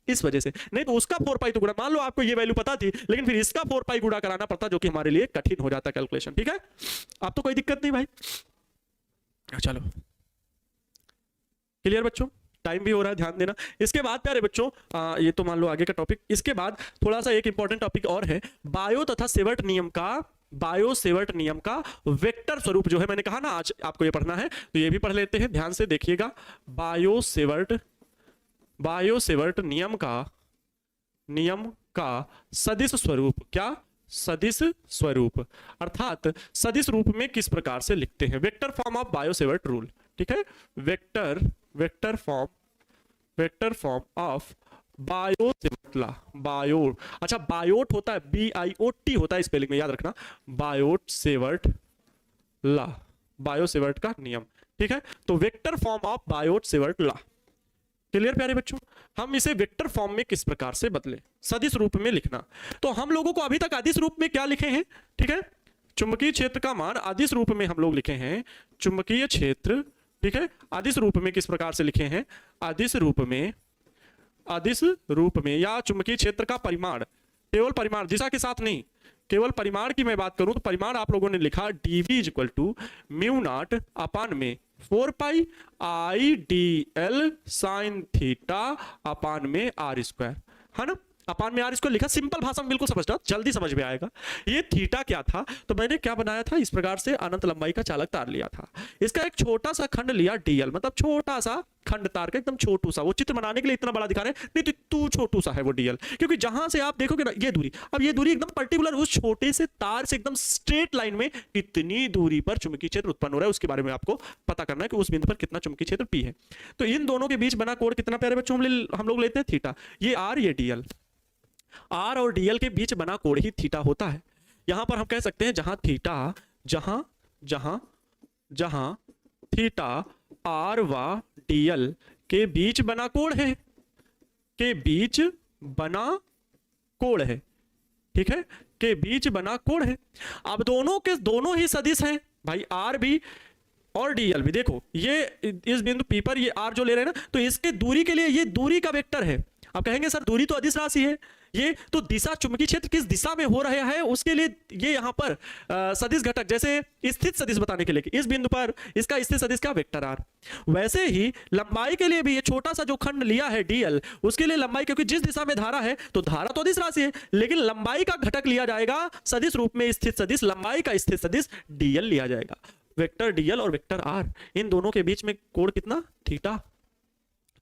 इस वजह से, नहीं तो उसका 4 पाई तो गुणा, मान लो आपको ये वैल्यू पता थी, लेकिन फिर इसका 4 पाई गुणा कराना पड़ता, जो कि हमारे लिए कठिन हो जाता कैलकुलेशन। ठीक है, अब तो कोई दिक्कत नहीं भाई, चलो क्लियर बच्चों, टाइम भी हो रहा है, ध्यान देना। इसके बाद प्यारे बच्चों ये तो मान लो आगे का टॉपिक, इसके बाद थोड़ा सा एक इंपॉर्टेंट टॉपिक और है, बायो तथा सेवर्ट नियम का, बायो सेवर्ट नियम का वेक्टर स्वरूप जो है, मैंने कहा ना आज आपको ये पढ़ना है, तो ये भी पढ़ लेते हैं, ध्यान से देखिएगा। बायो सेवर्ट नियम का सदिश स्वरूप, क्या सदिश स्वरूप, अर्थात सदिश रूप में किस प्रकार से लिखते हैं, vector form of bio Savart rule. ठीक है, vector form of bio Savart law, bio, अच्छा बायोट होता है, BIOT होता है स्पेलिंग में, याद रखना, Biot Savart law, bio Savart का नियम। ठीक है, तो vector form of Biot Savart law, clear प्यारे बच्चों। हम इसे वेक्टर फॉर्म में किस प्रकार से बदले, सदिश रूप में लिखना। तो हम लोगों को अभी तक अदिश रूप में क्या लिखे हैं, ठीक है, चुंबकीय क्षेत्र का मान अदिश रूप में हम लोग लिखे हैं, चुंबकीय क्षेत्र, ठीक है, अदिश रूप में किस प्रकार से लिखे हैं, अदिश रूप में या चुंबकीय क्षेत्र का परिमाण, केवल परिमाण, दिशा के साथ नहीं, केवल परिमाण की मैं बात करूं तो परिमाण आप लोगों ने लिखा dv equal to mu naught upon में 4 pi IDL sine theta upon में r स्क्वायर, है ना। अपान में आर स्क्वायर लिखा, सिंपल भाषा में बिल्कुल समझना, जल्दी समझ में आएगा। ये थीटा क्या था, तो मैंने क्या बनाया था, इस प्रकार से अनंत लंबाई का चालक तार लिया था, इसका एक छोटा सा खंड लिया डीएल, मतलब छोटा सा खंड तार का, एकदम छोटू सा, वो चित्र बनाने के लिए इतना बड़ा दिखा रहे हैं, नहीं तो तू छोटू सा है वो डीएल, क्योंकि जहां से आप देखोगे ना ये दूरी, अब ये दूरी एकदम पर्टिकुलर उस छोटे से तार से एकदम स्ट्रेट लाइन में कितनी दूरी पर चुंबकीय क्षेत्र उत्पन्न हो रहा है उसके बारे में आपको पता करना है कि उस बिंदु पर कितना चुंबकीय क्षेत्र पी है। तो इन दोनों के बीच बना कोण कितना प्यारे बच्चों हम लोग लेते हैं थीटा, ये आर ये डीएल, आर और डीएल के बीच बना कोण ही थीटा होता है। यहां पर हम कह सकते हैं जहां थीटा जहां जहां जहां थीटा आर व डीएल के बीच बना कोण है, के बीच बना कोण है, ठीक है, के बीच बना कोण है। अब दोनों के दोनों ही सदिश हैं भाई, आर भी और डीएल भी। देखो ये इस बिंदु पी पर ये आर जो ले रहे हैं ना, तो इसके दूरी के लिए ये दूरी का वेक्टर है। आप कहेंगे सर दूरी तो अदिश राशि है, ये तो दिशा चुंबकीय क्षेत्र किस दिशा में हो रहा है उसके लिए ये यहां पर सदिश घटक, जैसे स्थित सदिश बताने के लिए इस बिंदु पर इसका स्थित सदिश क्या वेक्टर आर, वैसे ही लंबाई के लिए भी ये छोटा सा जो खंड लिया है डीएल, उसके लिए लंबाई, क्योंकि जिस दिशा में धारा है तो धारा तो अदिश राशि है, लेकिन लंबाई का घटक लिया जाएगा सदिश रूप में स्थित सदिश, लंबाई का स्थित सदिश डीएल लिया जाएगा। वेक्टर डीएल और वेक्टर आर, इन दोनों के बीच में कोण कितना, थीटा।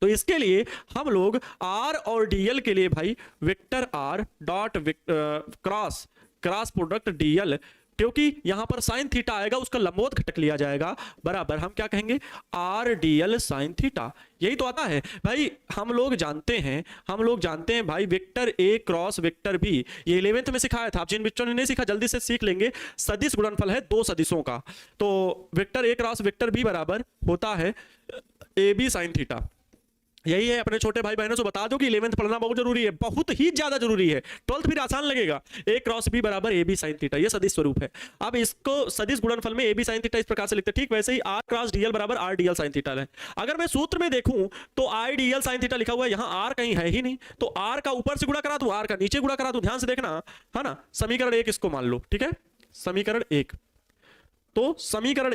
तो इसके लिए हम लोग आर और डीएल के लिए भाई vector R dot cross product DL, क्योंकि यहां पर साइन थीटा आएगा उसका लंबवत घटक लिया जाएगा, बराबर हम क्या कहेंगे आर डीएल साइन थीटा। यही तो आता है भाई, हम लोग जानते हैं भाई vector A cross vector B, ये 11th में सिखाया था, आप जिन बच्चों ने नहीं सीखा जल्दी से सीख लेंगे। सदिश गुणनफल है दो सदिशों का, तो vector A cross vector B बराबर होता है ए बी साइन थीटा। यही है, अपने छोटे भाई बहनों से बता दो कि 11th पढ़ना बहुत जरूरी है, बहुत ही ज्यादा जरूरी है, 12th फिर आसान लगेगा। ए क्रॉस बी बराबर ए बी साइन थीटा, ये सदिश स्वरूप है। अब इसको सदिश गुणनफल में ए बी साइन थीटा इस प्रकार से लिखते हैं, ठीक वैसे ही आर क्रॉस डीएल बराबर आर डीएल साइन थीटा है। अगर मैं सूत्र में देखूं तो आई डीएल साइन थीटा लिखा हुआ है, यहां आर कहीं है ही नहीं, तो आर का ऊपर से गुणा करा दूं, आर का नीचे गुणा करा दूं, ध्यान से देखना है ना। समीकरण 1 इसको मान लो, ठीक है, समीकरण 1, तो समीकरण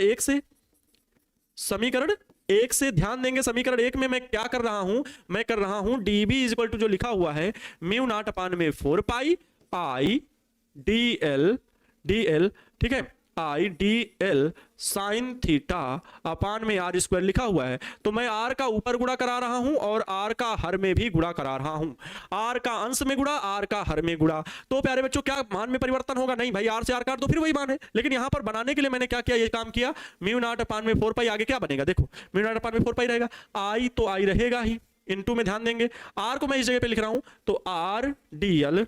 1 से ध्यान देंगे, समीकरण 1 में मैं क्या कर रहा हूं, मैं कर रहा हूं dB इक्वल टू जो लिखा हुआ है म्यू नॉट अपान में 4 पाई आई डीएल, ठीक है, आई डीएल साइन थीटा अपान में आर स्क्वायर लिखा हुआ है। तो मैं आर का ऊपर गुणा करा रहा हूं और आर का हर में भी गुणा करा रहा हूं, आर का अंश में गुणा, आर का हर में गुणा। तो प्यारे बच्चों क्या मान में परिवर्तन होगा, नहीं भाई आर से आर काट दो फिर वही मान है, लेकिन यहां पर बनाने के लिए मैंने क्या किया, ये काम किया, म्यू नॉट अपान में 4 पाई, आगे क्या बनेगा देखो, म्यू नॉट अपान में 4 पाई रहेगा, आई तो आई रहेगा ही, इनटू में ध्यान देंगे, आर को मैं इस जगह पे लिख रहा हूं, तो r dl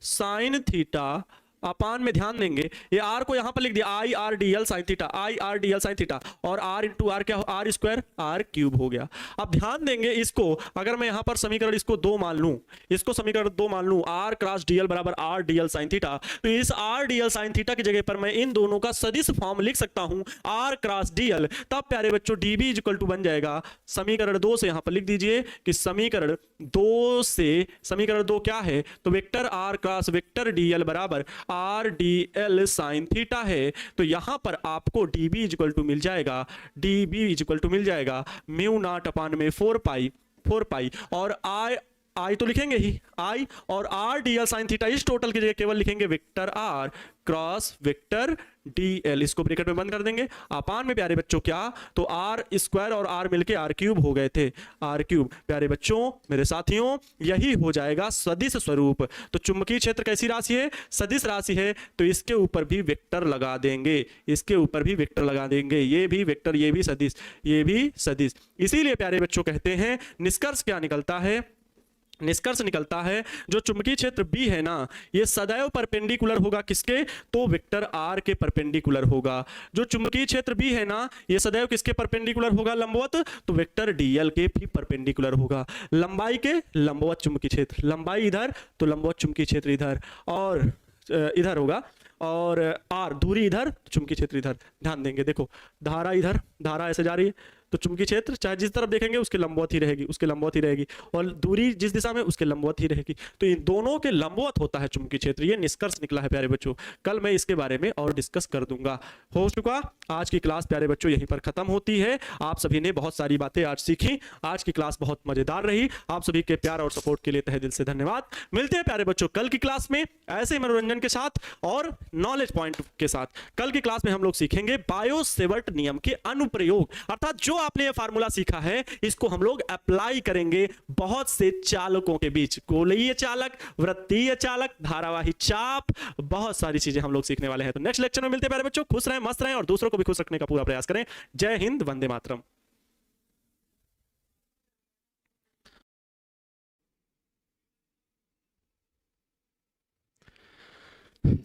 sine theta upon में ध्यान देंगे, ये आर को यहां पर लिख दिया I R dl sine theta, I R dl sine theta, और आर इंटू आर क्या, आर स्क्वायर आर क्यूब हो गया। अब ध्यान देंगे इसको, अगर मैं यहां पर समीकरण इसको 2 मान लूं, इसको समीकरण 2 मान लूं, आर क्रॉस डीएल बराबर आर डीएल साइन थीटा, तो इस आर डीएल साइन थीटा की जगह पर मैं इन दोनों का सदिश फॉर्म लिख सकता हूं आर क्रॉस डीएल। तब प्यारे बच्चों डीबी इक्वल टू बन जाएगा समीकरण 2 से, यहां पर लिख दीजिए कि समीकरण 2 क्या है, तो vector r cross vector dl बराबर आर डीएल साइन थीटा है। तो यहां पर आपको डीबी इक्वल टू मिल जाएगा म्यू नॉट अपान में 4 पाई और आई तो लिखेंगे ही, आई और आर डीएल साइन थीटा, इस टोटल की जगह केवल लिखेंगे vector r cross vector dl, इसको ब्रैकेट में बंद कर देंगे, अपान में प्यारे बच्चों क्या, तो आर स्क्वायर और आर मिलके आर क्यूब हो गए थे, आर क्यूब। प्यारे बच्चों मेरे साथियों यही हो जाएगा सदिश स्वरूप। तो चुंबकीय क्षेत्र कैसी राशि है, सदिश राशि है, तो इसके ऊपर भी वेक्टर लगा देंगे, ये भी वेक्टर, ये भी सदिश, इसीलिए प्यारे बच्चों कहते हैं निष्कर्ष क्या निकलता है, निष्कर्ष निकलता है जो चुंबकीय क्षेत्र B है ना, ये सदैव परपेंडिकुलर होगा किसके, तो वेक्टर R के परपेंडिकुलर होगा। जो चुंबकीय क्षेत्र B है ना, ये सदैव किसके परपेंडिकुलर होगा, लंबवत, तो वेक्टर DL के भी परपेंडिकुलर होगा। लंबाई के लंबवत चुंबकीय क्षेत्र, लंबाई इधर तो लंबवत चुंबकीय क्षेत्र इधर, और इधर होगा, और R दूरी इधर, चुंबकीय क्षेत्र इधर। ध्यान देंगे, देखो धारा इधर, धारा ऐसे जा रही है, तो चुंबकीय क्षेत्र चाहे जिस तरफ देखेंगे उसके लंबवत ही रहेगी, उसके लंबवत ही रहेगी, और दूरी जिस दिशा में उसके लंबवत ही रहेगी। तो इन दोनों के लंबवत होता है चुंबकीय क्षेत्र। ये निष्कर्ष निकला है प्यारे बच्चों। कल मैं इसके बारे में और डिस्कस कर दूंगा। हो चुका आज की क्लास प्यारे बच्चों यहीं पर खत्म होती है। आप सभी ने बहुत सारी बातें आज सीखी। आज की क्लास बहुत मजेदार रही। आप सभी के प्यार और सपोर्ट के लिए तहे दिल से धन्यवाद। मिलते हैं प्यारे बच्चों कल की क्लास में ऐसे ही मनोरंजन के साथ और नॉलेज पॉइंट के साथ। कल की क्लास में हम लोग सीखेंगे बायो-सेवर्ट नियम के अनुप्रयोग, अर्थात जो आपने ये फार्मूला सीखा है इसको हम लोग अप्लाई करेंगे बहुत से चालकों के बीच। गोलीय चालक, वृत्तीय चालक, धारावाही चाप, बहुत सारी चीजें हम लोग सीखने वाले हैं। तो नेक्स्ट लेक्चर में मिलते हैं प्यारे बच्चों। खुश रहें, मस्त रहें और दूसरों को भी खुश रखने का पूरा प्रयास करें। जय हिंद, वंदे मातरम।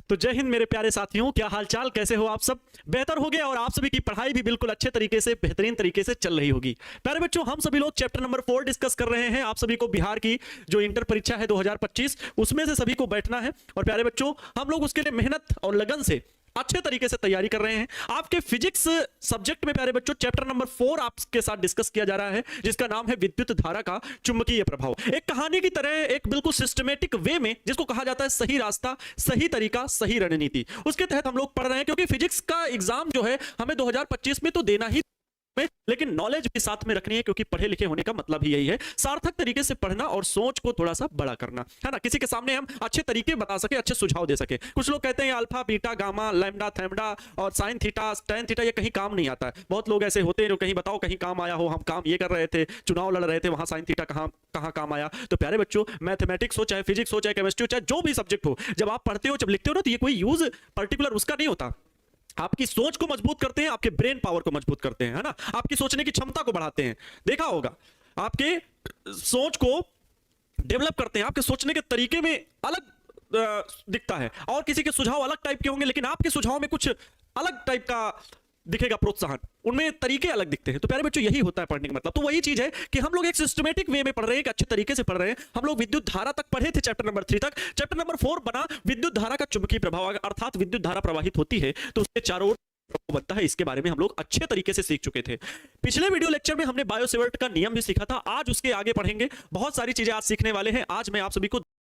तो जय हिंद मेरे प्यारे साथियों, क्या हालचाल, कैसे हो आप सब? बेहतर हो गया और आप सभी की पढ़ाई भी बिल्कुल अच्छे तरीके से, बेहतरीन तरीके से चल रही होगी। प्यारे बच्चों हम सभी लोग चैप्टर नंबर 4 डिस्कस कर रहे हैं। आप सभी को बिहार की जो इंटर परीक्षा है 2025 उसमें से सभी को बैठना है और प्यारे बच्चों हम लोग उसके लिए मेहनत और लगन से अच्छे तरीके से तैयारी कर रहे हैं। आपके फिजिक्स सब्जेक्ट में प्यारे बच्चों चैप्टर नंबर 4 आपके साथ डिस्कस किया जा रहा है, जिसका नाम है विद्युत धारा का चुंबकीय प्रभाव। एक कहानी की तरह, एक बिल्कुल सिस्टमेटिक वे में, जिसको कहा जाता है सही रास्ता, सही तरीका, सही रणनीति, उसके तहत हम लोग पढ़ रहे हैं। क्योंकि फिजिक्स का एग्जाम जो है हमें 2025 में तो देना ही में, लेकिन नॉलेज भी साथ में रखनी है, क्योंकि पढ़े लिखे होने का मतलब ही यही है, सार्थक तरीके से पढ़ना और सोच को थोड़ा सा बड़ा करना, है ना। किसी के सामने हम अच्छे तरीके बता सके, अच्छे सुझाव दे सके। कुछ लोग कहते हैं अल्फा, बीटा, गामा, लैम्डा, थैम्डा और साइन थीटा, टैन थीटा ये कहीं काम नहीं आता है। बहुत लोग ऐसे होते हैं जो कहीं बताओ कहीं काम आया हो, हम काम ये कर रहे थे, चुनाव लड़ रहे थे, वहां साइन थीटा कहां काम आया। तो प्यारे बच्चों मैथमेटिक्स हो, चाहे फिजिक्स हो, चाहे केमिस्ट्री हो, चाहे जो भी सब्जेक्ट हो, जब आप पढ़ते हो, जब लिखते हो ना, तो ये कोई यूज पर्टिकुलर उसका नहीं होता। आपकी सोच को मजबूत करते हैं, आपके ब्रेन पावर को मजबूत करते हैं, है ना। आपकी सोचने की क्षमता को बढ़ाते हैं। देखा होगा आपके सोच को डेवलप करते हैं, आपके सोचने के तरीके में अलग दिखता है, और किसी के सुझाव अलग टाइप के होंगे, लेकिन आपके सुझाव में कुछ अलग टाइप का दिखेगा, प्रोत्साहन, उनमें तरीके अलग दिखते हैं। तो प्यारे बच्चों यही होता है पढ़ने का मतलब। तो वही चीज है कि हम लोग एक सिस्टमेटिक वे में पढ़ रहे हैं, एक अच्छे तरीके से पढ़ रहे हैं। हम लोग विद्युत धारा तक पढ़े थे, चैप्टर नंबर 3 तक। चैप्टर नंबर 4 बना विद्युत धारा का चुंबकीय प्रभाव, अर्थात विद्युत धारा प्रवाहित होती है तो उसके चारों ओर बनता है। इसके बारे में हम लोग अच्छे तरीके से सीख चुके थे। पिछले वीडियो लेक्चर में हमने बायो-सेवर्ट का नियम भी सीखा था। आज उसके आगे पढ़ेंगे, बहुत सारी चीजें आज सीखने वाले हैं। आज मैं आप सभी को